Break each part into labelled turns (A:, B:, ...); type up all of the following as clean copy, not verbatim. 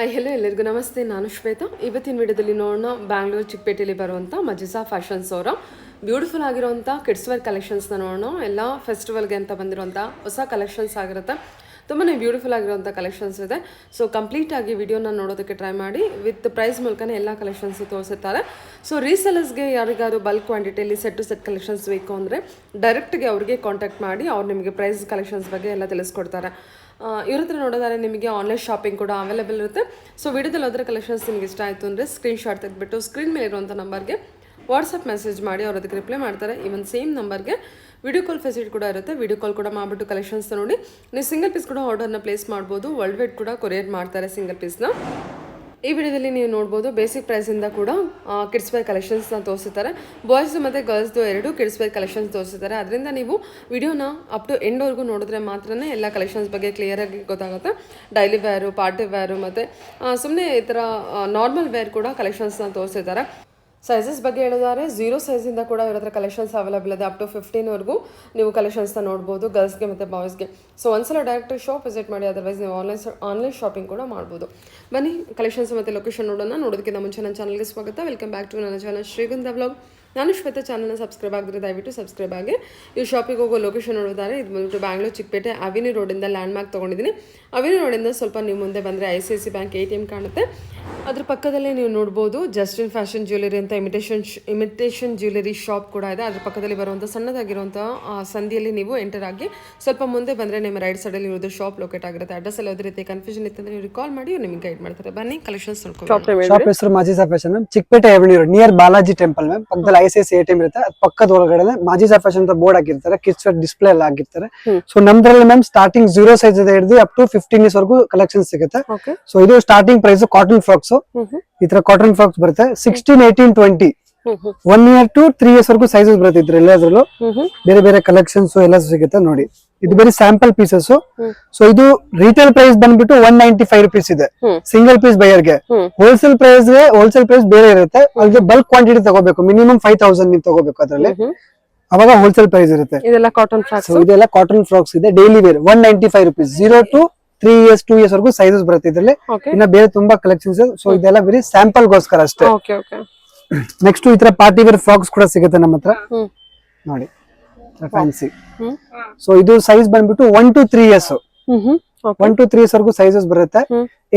A: Hello ಎಲ್ಲರಿಗೂ ನಮಸ್ತೆ. ನಾನು ಶ್ವೇತಾ. ಇವತ್ತಿನ ವಿಡಿಯೋದಲ್ಲಿ ನೋಡೋಣ ಬ್ಯಾಂಗ್ಳೂರು ಚಿಕ್ಕಪೇಟೆಯಲ್ಲಿ ಬರುವಂಥ ಮಜಿಸಾ ಫ್ಯಾಷನ್ಸ್ ಅವರ ಬ್ಯೂಟಿಫುಲ್ ಆಗಿರುವಂಥ ಕಿಡ್ಸ್ ವೇರ್ ಕಲೆಕ್ಷನ್ಸ್ನ ನೋಡೋಣ. ಎಲ್ಲ ಫೆಸ್ಟಿವಲ್ಗೆ ಅಂತ ಬಂದಿರುವಂಥ ಹೊಸ ಕಲೆಕ್ಷನ್ಸ್ ಆಗಿರುತ್ತೆ. ತುಂಬಾ ಬ್ಯೂಟಿಫುಲ್ ಆಗಿರುವಂಥ ಕಲೆಕ್ಷನ್ಸ್ ಇದೆ. ಸೊ ಕಂಪ್ಲೀಟಾಗಿ ವಿಡಿಯೋನ ನೋಡೋದಕ್ಕೆ ಟ್ರೈ ಮಾಡಿ. ವಿತ್ ಪ್ರೈಸ್ ಮೂಲಕನೇ ಎಲ್ಲ ಕಲೆಕ್ಷನ್ಸ್ ತೋರಿಸುತ್ತಾರೆ. ಸೊ ರೀಸೆಲರ್ಸ್ಗೆ ಯಾರಿಗಾದ್ರು ಬಲ್ಕ್ ಕ್ವಾಂಟಿಟಿಯಲ್ಲಿ ಸೆಟ್ ಟು ಸೆಟ್ ಕಲೆಕ್ಷನ್ಸ್ ಬೇಕು ಅಂದರೆ ಡೈರೆಕ್ಟ್ಗೆ ಅವ್ರಿಗೆ ಕಾಂಟ್ಯಾಕ್ಟ್ ಮಾಡಿ ಅವ್ರು ನಿಮಗೆ ಪ್ರೈಸ್ ಕಲೆಕ್ಷನ್ಸ್ ಬಗ್ಗೆ ಎಲ್ಲ ತಿಳಿಸ್ಕೊಡ್ತಾರೆ. ಇವ್ರ ಹತ್ರ ನೋಡೋದಾದ್ರೆ ನಿಮಗೆ ಆನ್ಲೈನ್ ಶಾಪಿಂಗ್ ಕೂಡ ಅವೈಲೇಬಲ್ ಇರುತ್ತೆ. ಸೊ ವಿಡಿಯೋದಲ್ಲಿ ಹೋದರೆ ಕಲೆಕ್ಷನ್ಸ್ ನಿಮಗೆ ಇಷ್ಟ ಆಯಿತು ಅಂದರೆ ಸ್ಕ್ರೀನ್ಶಾಟ್ ತೆಗೆದುಬಿಟ್ಟು ಸ್ಕ್ರೀನ್ ಮೇಲೆ ಇರುವಂಥ ನಂಬರ್ಗೆ ವಾಟ್ಸಪ್ ಮೆಸೇಜ್ ಮಾಡಿ ಅವ್ರು ಅದಕ್ಕೆ ರಿಪ್ಲೈ ಮಾಡ್ತಾರೆ. ಈವನ್ ಸೇಮ್ ನಂಬರ್ಗೆ ವಿಡಿಯೋ ಕಾಲ್ ಫೆಸಿಲಿಟಿ ಕೂಡ ಇರುತ್ತೆ. ವಿಡಿಯೋ ಕಾಲ್ ಕೂಡ ಮಾಡಿಬಿಟ್ಟು ಕಲೆಕ್ಷನ್ಸ್ ನೋಡಿ ನೀವು ಸಿಂಗಲ್ ಪೀಸ್ ಕೂಡ ಆರ್ಡರ್ನ ಪ್ಲೇಸ್ ಮಾಡ್ಬೋದು. ವರ್ಲ್ಡ್ ವೈಡ್ ಕೂಡ ಕೊರಿಯರ್ ಮಾಡ್ತಾರೆ ಸಿಂಗಲ್ ಪೀಸ್ನ. ಈ ವಿಡಿಯೋದಲ್ಲಿ ನೀವು ನೋಡ್ಬೋದು ಬೇಸಿಕ್ ಪ್ರೈಸಿಂದ ಕೂಡ ಕಿಡ್ಸ್ ವೇರ್ ಕಲೆಕ್ಷನ್ಸ್ನ ತೋರಿಸ್ತಾರೆ. ಬಾಯ್ಸ್ದು ಮತ್ತು ಗರ್ಲ್ಸ್ದು ಎರಡು ಕಿಡ್ಸ್ ವೇರ್ ಕಲೆಕ್ಷನ್ಸ್ ತೋರಿಸ್ತಾರೆ. ಅದರಿಂದ ನೀವು ವಿಡಿಯೋನ ಅಪ್ ಟು ಎಂಡ್ವರೆಗೂ ನೋಡಿದ್ರೆ ಮಾತ್ರ ಎಲ್ಲ ಕಲೆಕ್ಷನ್ಸ್ ಬಗ್ಗೆ ಕ್ಲಿಯರಾಗಿ ಗೊತ್ತಾಗುತ್ತೆ. ಡೈಲಿ ವೇರು, ಪಾರ್ಟಿ ವೇರು ಮತ್ತು ಸುಮ್ಮನೆ ಈ ಥರ ನಾರ್ಮಲ್ ವೇರ್ ಕೂಡ ಕಲೆಕ್ಷನ್ಸ್ನ ತೋರಿಸಿದ್ದಾರೆ. ಸೈಜಸ್ ಬಗ್ಗೆ ಹೇಳಿದರೆ 0 ಸೈಜಿಂದ ಕೂಡ ಇವ್ರ ಹತ್ರ ಕಲೆಕ್ಷನ್ಸ್ ಅವೈಲೇಬಲ್ ಇದೆ. ಅಪ್ ಟು 15ವರೆಗೂ ನೀವು ಕಲೆಕ್ಷನ್ಸ್ನ ನೋಡ್ಬೋದು ಗರ್ಲ್ಸ್ಗೆ ಮತ್ತು ಬಾಯ್ಸ್ಗೆ. ಸೊ ಒಂದ್ಸಲ ಡೈರೆಕ್ಟ್ ಶಾಪ್ ವಿಸಿಟ್ ಮಾಡಿ, ಅದರ್ವೈಸ್ ನೀವು ಆನ್ಲೈನ್ ಶಾಪಿಂಗ್ ಕೂಡ ಮಾಡ್ಬೋದು. ಬನ್ನಿ ಕಲೆಕ್ಷನ್ಸ್ ಮತ್ತು ಲೊಕೇಶನ್ ನೋಡೋದಕ್ಕಿಂತ ಮುಂಚೆ ನನ್ನ ಚಾನಲ್ಗೆ ಸ್ವಾಗತ. ವೆಲ್ಕಮ್ ಬ್ಯಾಕ್ ಟು ನನ್ನ ಚಾನಲ್ ಶ್ರೀಗಂಧ ವ್ಲಾಗ್. ನಾನು ಶ್ವೇತಾ. ಚಾನಲ್ನ ಸಬ್ಸ್ಕ್ರೈಬ್ ಆಗಿದ್ರೆ ದಯವಿಟ್ಟು ಸಬ್ಸ್ಕ್ರೈಬ್ ಆಗಿ. ಈ ಶಾಪಿಗೆ ಹೋಗೋ ಲೊಕೇಶನ್ ನೋಡಿದ್ದಾರೆ ಇದು ಬಂದ್ಬಿಟ್ಟು ಬ್ಯಾಂಗ್ಳೂರು ಚಿಕ್ಕಪೇಟೆ ಅವಿನಿ ರೋಡಿಂದ ಲ್ಯಾಂಡ್ ಮಾರ್ಕ್ ತೊಗೊಂಡಿದ್ದೀನಿ. ಅವಿನಿ ರೋಡಿಂದ ಸ್ವಲ್ಪ ನೀವು ಮುಂದೆ ಬಂದರೆ ICICI ಬ್ಯಾಂಕ್ ATM ಕಾಣುತ್ತೆ. ಅದ್ರ ಪಕ್ಕದಲ್ಲೇ ನೀವು ನೋಡ್ಬೋದು ಜಸ್ಟಿನ್ ಫ್ಯಾಷನ್ ಜ್ಯುವೆಲರಿ ಅಂತ ಇಮಿಟೇಷನ್ ಜ್ಯುವೆಲರಿ ಶಾಪ್ ಕೂಡ ಇದೆ. ಅದ್ರ ಪಕ್ಕದಲ್ಲಿ ಬರುವಂಥ ಸಣ್ಣದಾಗಿರುವಂಥ ಸಂಧಿಯಲ್ಲಿ ನೀವು ಎಂಟರ್ ಆಗಿ ಸ್ವಲ್ಪ ಮುಂದೆ ಬಂದರೆ ನಿಮ್ಮ ರೈಟ್ ಸೈಡಲ್ಲಿ ಇರೋದು ಶಾಪ್ ಲೊಕೇಟ್ ಆಗಿರುತ್ತೆ. ಅಡ್ರೆಸ್ ಎಲ್ಲ ಯಾವುದೇ ರೀತಿ ಕನ್ಫ್ಯೂಷನ್ ಇತ್ತಂದ್ರೆ ನೀವು ಕಾಲ್ ಮಾಡಿ ನಿಮಗೆ ಗೈಡ್ ಮಾಡ್ತಾರೆ. ಬನ್ನಿ ಕಲೆಕ್ಷನ್ಸ್ ನೋಡ್ಕೊಂಡು.
B: ಶಾಪ್ ಹೆಸರು Majisa fashion ma'am, Chickpete avenue road near Balaji temple ma'am. ಪಕ್ಕದಲ್ಲಿ ICICI ATM ಇರುತ್ತೆ. ಅದು ಪಕ್ಕದ ಒಳಗಡೆ ಮಜಿಸಾ ಫ್ಯಾಷನ್ ಅಂತ ಬೋರ್ಡ್ ಹಾಕಿರ್ತಾರೆ. ಕಿಡ್ಸ್ ವೇರ್ ಡಿಸ್ಪ್ಲೇ ಎಲ್ಲ ಹಾಕಿರ್ತಾರೆ. ಸೊ ನಮ್ದ್ರಲ್ಲಿ ಮ್ಯಾಮ್ ಸ್ಟಾರ್ಟಿಂಗ್ 0 ಸೈಜ್ ಹಿಡಿದು ಅಪ್ ಟು 15 ಇಯರ್ಸ್ ವರೆಗೂ ಕಲೆಕ್ಷನ್ ಸಿಗುತ್ತೆ. ಸೊ ಇದು ಸ್ಟಾರ್ಟಿಂಗ್ ಪ್ರೈಸ್ ಕಾಟನ್ ಫ್ರಾಕ್ಸ್. ಈ ತರ ಕಾಟನ್ ಫ್ರಾಕ್ಸ್ ಬರುತ್ತೆ 16, 18, 20 1 year to 3 years ವರೆಗೂ ಸೈಜಸ್ ಬರುತ್ತೆ. ಇದ್ರಲ್ಲಿ ಎಲ್ಲದ್ರಲ್ಲೂ ಬೇರೆ ಬೇರೆ ಕಲೆಕ್ಷನ್ಸ್ ಎಲ್ಲ ಸಿಗುತ್ತೆ ನೋಡಿ. ಇದು ಬೇರೆ ಸ್ಯಾಂಪಲ್ ಪೀಸಸ್. ಸೊ ಇದು ರಿಟೇಲ್ ಪ್ರೈಸ್ ಬಂದ್ಬಿಟ್ಟು 195 rupees ಇದೆ ಸಿಂಗಲ್ ಪೀಸ್ ಬೈಯರ್ಗೆ. ಹೋಲ್ಸೇಲ್ ಪ್ರೈಸ್ ಬೇರೆ ಇರುತ್ತೆ. ಅಲ್ಲಿಗೆ ಬಲ್ಕ್ ಕ್ವಾಂಟಿಟಿ ತಗೋಬೇಕು. ಮಿನಿಮಮ್ 5000 ನೀವು ತಗೋಬೇಕು ಅದ್ರಲ್ಲಿ, ಅವಾಗ ಹೋಲ್ಸೇಲ್ ಪ್ರೈಸ್ ಇರುತ್ತೆ.
A: ಇದೆಲ್ಲ ಕಾಟನ್ ಫ್ರಾಕ್ಸ್.
B: ಇದೆಲ್ಲ ಕಾಟನ್ ಫ್ರಾಕ್ಸ್ ಇದೆ. Daily wear 195 rupees. 0 to 3 years 2 years ವರೆಗೂ ಸೈಜಸ್ ಬರುತ್ತೆ ಇದ್ರಲ್ಲಿ. ಇನ್ನ ಬೇರೆ ತುಂಬಾ ಕಲೆಕ್ಷನ್ಸ್. ಸೊ ಇದೆಲ್ಲ ಬರೀ ಸ್ಯಾಂಪಲ್ ಗೋಸ್ಕರ ಅಷ್ಟೇ. ನೆಕ್ಸ್ಟ್ ಈ ತರ ಪಾರ್ಟಿ ವೇರ್ ಫ್ರಾಕ್ಸ್ ಕೂಡ ಸಿಗುತ್ತೆ ನಮ್ಮ ಹತ್ರ ನೋಡಿ, ಫ್ಯಾನ್ಸಿ. ಸೊ ಇದು ಸೈಜ್ ಬಂದ್ಬಿಟ್ಟು 1 to 3 years 1 to 3 years ವರೆಗೂ ಸೈಜಸ್ ಬರುತ್ತೆ.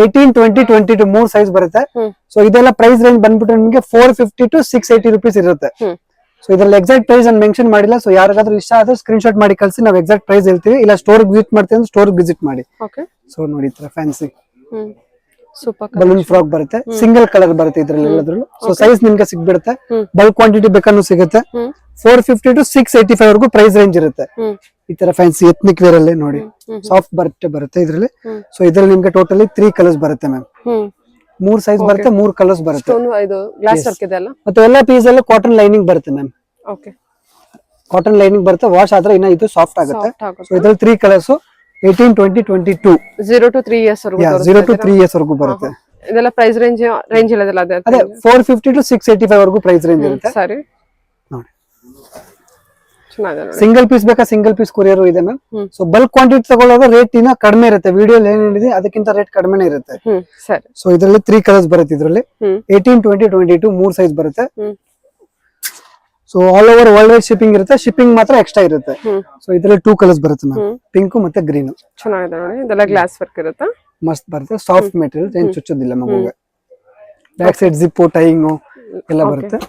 B: 18, 20, 22 ಮೂರ್ ಸೈಜ್ ಬರುತ್ತೆ. ಸೊ ಇದೆಲ್ಲ ಪ್ರೈಸ್ ರೇಂಜ್ ಬಂದ್ಬಿಟ್ಟು ನಿಮಗೆ 450 to 680 rupees ಇರುತ್ತೆ. ಸೊ ಇದ್ರಲ್ಲಿ ಎಕ್ಸಾಕ್ಟ್ ಪ್ರೈಸ್ ಅನ್ನು ಮೆನ್ಷನ್ ಮಾಡಿಲ್ಲ. ಸೊ ಯಾರಿಗಾದ್ರೂ ಇಷ್ಟ ಆದ್ರೆ ಸ್ಕ್ರೀನ್ ಶಾಟ್ ಮಾಡಿ ಕಳಿಸಿ, ನಾವು ಎಕ್ಸಾಕ್ಟ್ ಪ್ರೈಸ್ ಹೇಳ್ತೀವಿ. ಇಲ್ಲ ಸ್ಟೋರ್ ವಿಸಿಟ್ ಮಾಡ್ತೀವಿ ಅಂದ್ರೆ ಸ್ಟೋರ್ ವಿಸಿಟ್ ಮಾಡಿ. ಸೊ ನೋಡಿ ಈ ತರ ಫ್ಯಾನ್ಸಿ ಬಲೂನ್ ಫ್ರಾಕ್ ಬರುತ್ತೆ. ಸಿಂಗಲ್ ಕಲರ್ ಬರುತ್ತೆ ಇದ್ರಲ್ಲಿ ಎಲ್ಲದ್ರಲ್ಲೂ. ಸೊ ಸೈಜ್ ನಿಮ್ಗೆ ಸಿಗ್ಬಿಡುತ್ತೆ. ಬಲ್ಕ್ ಕ್ವಾಂಟಿಟಿ ಬೇಕಾದ್ರೂ ಸಿಗುತ್ತೆ. 450 to 685 ವರೆಗೂ ಪ್ರೈಸ್ ರೇಂಜ್ ಇರುತ್ತೆ. ಈ ತರ ಫ್ಯಾನ್ಸಿ ಎತ್ನಿಕ್ ವೇರ್ ಅಲ್ಲಿ ನೋಡಿ ಸಾಫ್ಟ್ ಬರುತ್ತೆ ಇದ್ರಲ್ಲಿ. ಸೊ ಇದ್ರಲ್ಲಿ ನಿಮ್ಗೆ ಟೋಟಲಿ 3 ಕಲರ್ಸ್ ಬರುತ್ತೆ ಮ್ಯಾಮ್. 3 ಸೈಜ್ ಬರುತ್ತೆ, 3 ಕಲರ್ಸ್ ಬರುತ್ತೆ. ಮತ್ತೆ ಎಲ್ಲ ಪೀಸ್ ಎಲ್ಲ ಕಾಟನ್ ಲೈನಿಂಗ್ ಬರುತ್ತೆ ಮ್ಯಾಮ್. ಕಾಟನ್ ಲೈನಿಂಗ್ ಬರುತ್ತೆ. ವಾಶ್ ಆದ್ರೆ ಇನ್ನ ಇದು ಸಾಫ್ಟ್ ಆಗುತ್ತೆ. ಸೊ ಇದ್ರಲ್ಲಿ 3 colours 18, 20, 22
A: 0 to 3 years
B: 0 to 3 years ವರೆಗೂ ಬರುತ್ತೆ.
A: ಇದೆಲ್ಲ ಪ್ರೈಸ್ ರೇಂಜ್ ಇಲ್ಲದಲ್ಲ ಅದೇ
B: 450 to 685 ವರೆಗೂ ಪ್ರೈಸ್ ರೇಂಜ್ ಇರುತ್ತೆ.
A: ಸರಿ
B: ನೋಡಿ ಸಿಂಗಲ್ ಪೀಸ್ ಬೇಕಾ ಸಿಂಗಲ್ ಪೀಸ್ ಕೊರಿಯರ್ ಇದೆ ಮ್ಯಾಮ್. ಸೊ ಬಲ್ಕ್ ಕ್ವಾಂಟಿಟಿ ತಗೊಳ್ಳೋದು ರೇಟ್ ಇನ್ನ ಕಡಿಮೆ ಇರುತ್ತೆ. ವಿಡಿಯೋ ಏನ್ ಹೇಳಿದೆ ಅದಕ್ಕಿಂತ ರೇಟ್ ಕಡಿಮೆನೇ ಇರುತ್ತೆ. ಸೊ ಇದರಲ್ಲಿ 3 ಕಲರ್ಸ್ ಬರುತ್ತೆ ಇದ್ರಲ್ಲಿ. 18, 20, 22 ಮೂರ್ ಸೈಜ್ ಬರುತ್ತೆ. So all over world wide shipping ಇರುತ್ತೆ. ಶಿಪ್ಪಿಂಗ್ ಮಾತ್ರ ಎಕ್ಸ್ಟ್ರಾ ಇರುತ್ತೆ. ಸೊ ಇದರಲ್ಲಿ 2 ಕಲರ್ಸ್ ಬರುತ್ತೆ ಮ್ಯಾಮ್, ಪಿಂಕ್ ಮತ್ತೆ ಗ್ರೀನ್.
A: ಚೆನ್ನಾಗಿದೆ ನೋಡಿ. ಇದೆಲ್ಲ ಗ್ಲಾಸ್ ವರ್ಕ್ ಇರುತ್ತೆ.
B: ಮಸ್ತ್ ಬರುತ್ತೆ. ಸಾಫ್ಟ್ ಮೆಟೀರಿಯಲ್, ಏನ್ ಚುಚ್ಚೋದಿಲ್ಲ ಮಗುಗೆ. ಬ್ಯಾಕ್ ಸೈಡ್ ಜಿಪ್ ಟೈಯಿಂಗ್ ಎಲ್ಲ ಬರುತ್ತೆ.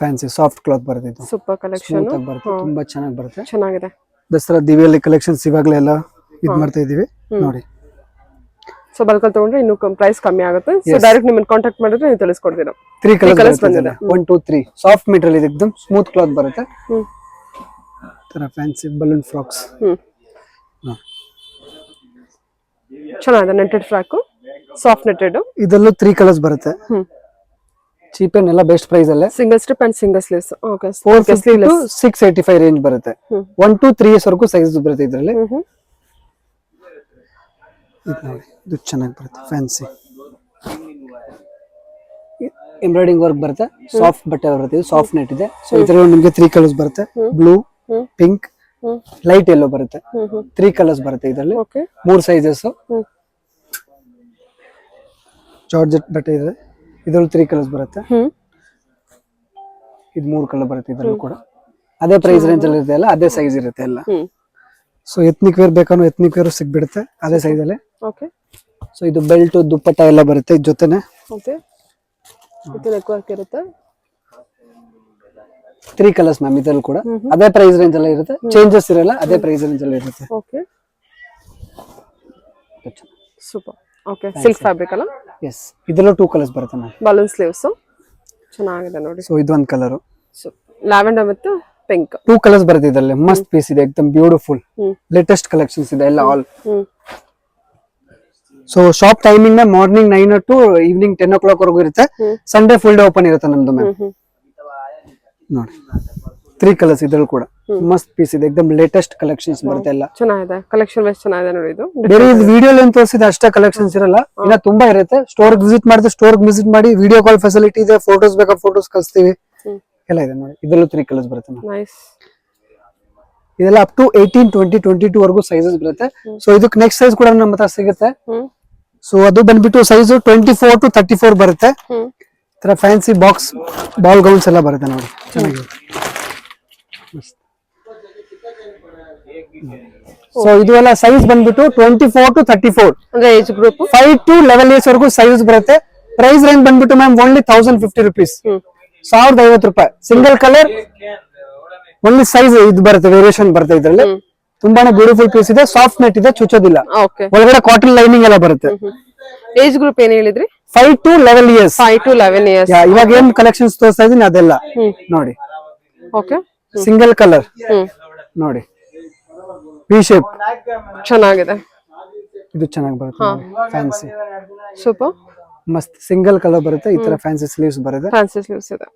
B: ಫ್ಯಾನ್ಸಿ ಸಾಫ್ಟ್ ಕ್ಲಾತ್ ಬರುತ್ತೆ. ಇದು
A: ಸೂಪರ್ ಕಲೆಕ್ಷನ್
B: ಬರುತ್ತೆ. ತುಂಬಾ ಚೆನ್ನಾಗಿ ಬರುತ್ತೆ.
A: ಚೆನ್ನಾಗಿದೆ.
B: ದಸರಾ ದಿವಾಲಿ ಕಲೆಕ್ಷನ್ಸ್ ಇವಾಗಲೇ ಎಲ್ಲ ಇದ್ ಮಾಡ್ತಾ ಇದೀವಿ ನೋಡಿ.
A: ಸೊ ಬಲ್ಕ್ ತಗೊಂಡ್ರೆ ಇನ್ನು ಪ್ರೈಸ್ ಕಮ್ಮಿ ಆಗುತ್ತೆ. ಸೊ ಡೈರೆಕ್ಟ್ ನಿಮ್ಮನ್ನ ಕಾಂಟ್ಯಾಕ್ಟ್ ಮಾಡಿದ್ರೆ ನೀವು ತಿಳಿಸ್ಕೊಡ್ತೀರಾ.
B: 3 ಕಲರ್ಸ್ ಬಂದಿದೆ. 1, 2, 3 ಸಾಫ್ಟ್ ಮೆಟೀರಿಯಲ್ ಇದೆ. एकदम ಸ್ಮೂತ್ ಕ್ಲಾತ್ ಬರುತ್ತೆ. ತರ ಫ್ಯಾನ್ಸಿ ಬಲೂನ್ ಫ್ರಾಕ್ಸ್
A: ಚೆನ್ನಾಗಿದೆ. Netted frock, soft netted.
B: ಇದರಲ್ಲೂ 3 ಕಲರ್ಸ್ ಬರುತ್ತೆ. ಚೀಪ್ ಅಂಡ್ ಎಲ್ಲ ಬೆಸ್ಟ್ ಪ್ರೈಸ್ ಅಲ್ಲೇ.
A: Single strip and single sleeves. Okay
B: 450 to 685 range ಬರುತ್ತೆ. 1 to 3 years ವರೆಗೂ ಸೈಜ್ ಬರುತ್ತೆ ಇದರಲ್ಲಿ. ಇದು ಚೆನ್ನಾಗಿ ಬರುತ್ತೆ. ಫ್ಯಾನ್ಸಿ ಎಂಬ್ರಾಯ್ಡಿಂಗ್ ವರ್ಕ್ ಬರುತ್ತೆ. ಸಾಫ್ಟ್ ಬಟ್ಟೆ ಬರುತ್ತೆ. ಇದು ಸಾಫ್ಟ್ ನೆಟ್ ಇದೆ. ಸೊ ಇದರಲ್ಲಿ ನಿಮಗೆ 3 ಕಲರ್ಸ್ ಬರುತ್ತೆ. ಬ್ಲೂ, ಪಿಂಕ್, ಲೈಟ್ ಯೆಲ್ಲೋ ಬರುತ್ತೆ. 3 ಕಲರ್ಸ್ ಬರುತ್ತೆ ಇದರಲ್ಲಿ. 3 ಸೈಜಸ್. ಜಾರ್ಜೆಟ್ ಬಟ್ಟೆ ಇದೆ, ಇದ್ರಲ್ಲಿ 3 ಕಲರ್ಸ್ ಬರುತ್ತೆ.
A: ಹ್ಮ್
B: ಇದು 3 ಕಲರ್ ಬರುತ್ತೆ ಇದ್ರಲ್ಲೂ ಕೂಡ. ಅದೇ ಪ್ರೈಸ್ ರೇಂಜ್ ಅಲ್ಲಿ ಇರುತ್ತೆ, ಎಲ್ಲ ಅದೇ ಸೈಜ್ ಇರುತ್ತೆ ಎಲ್ಲ.
A: ಹ್ಮ್
B: ಸೊ ಎತ್ನಿಕ್ ವೇರ್ ಬೇಕಾದ್ರೂ ಎತ್ನಿಕ್ ವೇರ್ ಸಿಗ್ಬಿಡುತ್ತೆ ಅದೇ ಸೈಜ್ ಅಲ್ಲಿ.
A: ಓಕೆ
B: ಸೊ ಇದು ಬೆಲ್ಟ್ ದುಪ್ಪಟ್ಟ ಎಲ್ಲ ಬರುತ್ತೆ ಇದ್ ಜೊತೆನೆ.
A: ಓಕೆ ಇದು ನೆಕ್ ವರ್ಕ್ ಇರುತ್ತೆ.
B: 3 ಕಲರ್ಸ್ ಮ್ಯಾಮ್ ಇದ್ರಲ್ಲಿ ಕೂಡ ಅದೇ ಪ್ರೈಸ್ ರೇಂಜ್ ಅಲ್ಲಿ ಇರುತ್ತೆ, ಚೇಂಜಸ್ ಇರಲ್ಲ, ಅದೇ ಪ್ರೈಸ್ ರೇಂಜ್ ಅಲ್ಲಿ ಇರುತ್ತೆ.
A: Okay super. Okay silk fabric ಅಲ್ಲ?
B: ಎಸ್, ಇದ್ರಲ್ಲೂ 2 ಕಲರ್ಸ್ ಬರುತ್ತೆ ಮ್ಯಾಮ್.
A: ಬಲೂನ್ ಸ್ಲೀವ್ಸ್ ಚೆನ್ನಾಗಿದೆ ನೋಡಿ.
B: ಸೊ ಇದು ಒಂದು ಕಲರ್,
A: ಲ್ಯಾವೆಂಡರ್ ಮತ್ತು ಪಿಂಕ್
B: 2 ಕಲರ್ಸ್ ಬರುತ್ತೆ ಇದ್ರಲ್ಲಿ. ಮಸ್ತ್ ಪೀಸ್ ಇದೆ, ಎಕ್ದಮ್ ಬ್ಯೂಟಿಫುಲ್ ಲೇಟೆಸ್ಟ್ ಕಲೆಕ್ಷನ್ಸ್ ಇದೆ ಎಲ್ಲ ಆಲ್. ಸೊ ಶಾಪ್ ಟೈಮಿಂಗ್ ನ ಮಾರ್ನಿಂಗ್ 9 ಟು ಈವ್ನಿಂಗ್ 10 o'clock ವರೆಗೂ ಇರುತ್ತೆ. ಸಂಡೇ ಫುಲ್ ಡೇ ಓಪನ್ ಇರುತ್ತೆ ನಮ್ದು ಮ್ಯಾಮ್. ನೋಡಿ 3 ಕಲರ್ಸ್ ಇದ್ರಲ್ಲಿ ಕೂಡ ಮಸ್ತ್ ಪೀಸ್ ಇದೆ, ಎಕ್ದಮ್ ಲೇಟೆಸ್ಟ್ ಕಲೆಕ್ಷನ್ಸ್ ಬರುತ್ತೆ ಎಲ್ಲ.
A: ಚೆನ್ನಾಗಿದೆ ಕಲೆಕ್ಷನ್ ವೈಸ್ ಚೆನ್ನಾಗಿದೆ ನೋಡಿ. ಇದು
B: ಬೇರೆ ವಿಡಿಯೋ ಏನ್ ತೋರಿಸಿದೆ ಅಷ್ಟೇ ಕಲೆಕ್ಷನ್ಸ್ ಇರಲ್ಲ, ಇನ್ನ ತುಂಬಾ ಇರುತ್ತೆ. ಸ್ಟೋರ್ ವಿಸಿಟ್ ಮಾಡಿದ್ರೆ ಸ್ಟೋರ್ ವಿಸಿಟ್ ಮಾಡಿ, ವಿಡಿಯೋ ಕಾಲ್ ಫೆಸಿಲಿಟಿ ಇದೆ, ಫೋಟೋಸ್ ಬೇಕಾ ಫೋಟೋಸ್ ಕಳಿಸ್ತೀವಿ ಎಲ್ಲ ಇದೆ ನೋಡಿ. ಇದ್ರಲ್ಲೂ 3 ಕಲರ್ಸ್ ಬರುತ್ತೆ ಮ್ಯಾಮ್.
A: ನೈಸ್.
B: ಇದೆಲ್ಲ ಅಪ್ ಟು 18, 20, 22 ವರೆಗೂ ಸೈಜಸ್ ಬರುತ್ತೆ. ಸೊ ಇದಕ್ಕೆ ನೆಕ್ಸ್ಟ್ ಸೈಜ್ ಕೂಡ ನಮ್ಮ ಹತ್ರ ಸಿಗುತ್ತೆ. ಸೊ ಅದು ಬಂದ್ಬಿಟ್ಟು ಸೈಜ್ 24 to 34 ಬರುತ್ತೆ. ತರ ಫ್ಯಾನ್ಸಿ ಬಾಕ್ಸ್ ಬಾಲ್ ಗೌನ್ಸ್ ಎಲ್ಲ ಬರುತ್ತೆ ನೋಡಿ, ಚೆನ್ನಾಗಿದೆ. ಸೊ ಇದು ಎಲ್ಲ ಸೈಜ್ ಬಂದ್ಬಿಟ್ಟು 24 to 34
A: ಅಂದ್ರೆ ಏಜ್ ಗ್ರೂಪ್
B: 5 to 11 years ವರೆಗೂ ಸೈಜಸ್ ಬರುತ್ತೆ. ಪ್ರೈಸ್ ರೇಂಜ್ ಬಂದ್ಬಿಟ್ಟು ಮ್ಯಾಮ್ ಓನ್ಲಿ 1050 rupees, 1050 ರೂಪಾಯಿ. ಸಿಂಗಲ್ ಕಲರ್ ಓನ್ಲಿ ಸೈಜ್ ಇದು ಬರುತ್ತೆ, ವೇರಿಯೇಷನ್ ಬರುತ್ತೆ ಇದ್ರಲ್ಲಿ. ತುಂಬಾನೇ ಬ್ಯೂಟಿಫುಲ್ ಪೀಸ್ ಇದೆ, ಸಾಫ್ಟ್ ನೆಟ್ ಇದೆ, ಚುಚ್ಚೋದಿಲ್ಲ.
A: ಓಕೆ
B: ಒಳಗಡೆ ಕಾಟನ್ ಲೈನಿಂಗ್ ಎಲ್ಲ ಬರುತ್ತೆ.
A: ಏಜ್ ಗ್ರೂಪ್ ಏನ್ ಹೇಳಿದ್ರಿ?
B: 5 to 11 years.
A: 5 to 11 years.
B: ಇವಾಗ ಏನ್ ಕಲೆಕ್ಷನ್ಸ್ ತೋರಿಸ್ತಾ ಇದೀನಿ ಅದೆಲ್ಲ ನೋಡಿ.
A: ಓಕೆ
B: ಸಿಂಗಲ್ ಕಲರ್ ನೋಡಿ, ವಿ ಶೇಪ್
A: ಚೆನ್ನಾಗಿದೆ.
B: ಇದು ಚೆನ್ನಾಗಿ ಬರುತ್ತೆ, ಫ್ಯಾನ್ಸಿ
A: ಸೂಪರ್
B: ಮಸ್ತ್. ಸಿಂಗಲ್ ಕಲರ್ ಬರುತ್ತೆ, ಈ ತರ ಫ್ಯಾನ್ಸಿ ಸ್ಲೀವ್ಸ್ ಬರುತ್ತೆ.
A: ಫ್ಯಾನ್ಸಿ ಸ್ಲೀವ್ಸ್ ಇದೆ.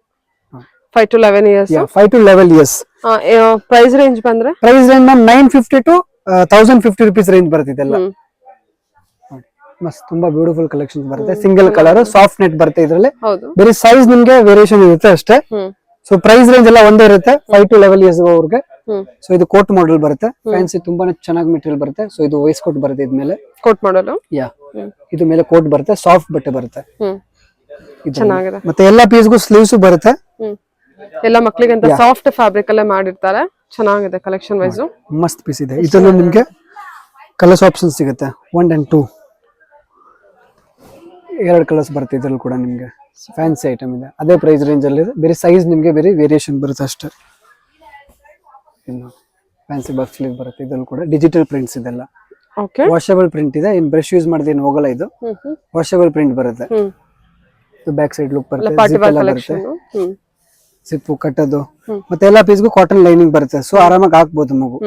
A: 5 to 11 years.
B: 5 to 11 years.
A: Price range ಬಂದ್ರೆ
B: price range 950 to 1050 rupees range ಬರುತ್ತೆ ಇದೆಲ್ಲ. ಮಸ್ತ್ ತುಂಬಾ ಬ್ಯೂಟಿಫುಲ್ ಕಲೆಕ್ಷನ್ಸ್ ಬರುತ್ತೆ. ಸಿಂಗಲ್ ಕಲರ್ ಸಾಫ್ಟ್ ನೆಟ್ ಬರುತ್ತೆ ಇದ್ರಲ್ಲಿ. ಬೇರೆ ಸೈಜ್ ನಿಮ್ಗೆ ವೇರಿಯೇಷನ್ ಇರುತ್ತೆ ಅಷ್ಟೇ. ಸೊ ಪ್ರೈಸ್ ರೇಂಜ್ ಎಲ್ಲ ಒಂದೇ ಇರುತ್ತೆ 5 to 11 years ಅವ್ರಿಗೆ. ಸೊ ಇದು ಕೋಟ್ ಮಾಡೆಲ್ ಬರುತ್ತೆ, ಫ್ಯಾನ್ಸಿ ತುಂಬಾನೇ ಚೆನ್ನಾಗಿ ಮೆಟೀರಿಯಲ್ ಬರುತ್ತೆ. ಸೊ ಇದು ವೈಸ್ ಕೋಟ್ ಬರುತ್ತೆ ಇದ್ಮೇಲೆ,
A: ಕೋಟ್ ಮಾಡಲ್.
B: ಇದು ಮೇಲೆ ಕೋಟ್ ಬರುತ್ತೆ, ಸಾಫ್ಟ್ ಬಟ್ಟೆ ಬರುತ್ತೆ.
A: ಚೆನ್ನಾಗಿದೆ.
B: ಮತ್ತೆ ಎಲ್ಲಾ ಪೀಸ್ಗೂ ಸ್ಲೀವ್ಸ್ ಬರುತ್ತೆ.
A: ಎಲ್ಲ ಮಕ್ಕಳಿಗೆ ಅಂತ ಸಾಫ್ಟ್ ಫ್ಯಾಬ್ರಿಕ್ ಅಲ್ಲೇ ಮಾಡಿರ್ತಾರೆ. ಚೆನ್ನಾಗಿದೆ ಕಲೆಕ್ಷನ್ ವೈಸ್.
B: ಮಸ್ತ್ ಪೀಸ್ ಇದೆ. ಇದರಲ್ಲೂ ನಿಮ್ಗೆ ಕಲರ್ಸ್ ಆಪ್ಷನ್ ಸಿಗುತ್ತೆ, 1 and 2 2 ಕಲರ್ಸ್ ಬರುತ್ತೆ ಇದ್ರಲ್ಲಿ ಕೂಡ ನಿಮ್ಗೆ. ಫ್ಯಾನ್ಸಿ ಐಟಮ್ ಇದೆ, ಅದೇ ಪ್ರೈಸ್ ರೇಂಜ್ ಅಲ್ಲಿ ಇದೆ. ಬೇರೆ ಸೈಜ್ ನಿಮ್ಗೆ ಬೇರೆ ವೇರಿಯೇಷನ್ ಬರುತ್ತೆ ಅಷ್ಟೇ. ಫ್ಯಾನ್ಸಿ ಬಾಕ್ಸ್ ಸ್ಲೀವ್ ಬರುತ್ತೆ ಇದ್ರಲ್ಲಿ ಕೂಡ. ಡಿಜಿಟಲ್ ಪ್ರಿಂಟ್ಸ್ ಇದೆಲ್ಲ.
A: ಓಕೆ
B: ವಾಷಬಲ್ ಪ್ರಿಂಟ್ ಇದೆ, ಇನ್ ಬ್ರಷ್ ಯೂಸ್ ಮಾಡಿದ್ರೆ ಏನು ಹೋಗಲ್ಲ. ಇದು ವಾಷಬಲ್ ಪ್ರಿಂಟ್ ಬರುತ್ತೆ. ಬ್ಯಾಕ್ ಸೈಡ್ ಲುಕ್ ಬರುತ್ತೆ, ಸಿಪ್ಪು ಕಟ್ಟೋದು. ಮತ್ತೆ ಎಲ್ಲಾ ಪೀಸ್ಗೂ ಕಾಟನ್ ಲೈನಿಂಗ್ ಬರುತ್ತೆ. ಸೊ ಆರಾಮಾಗಿ ಹಾಕ್ಬೋದು ಮಗು.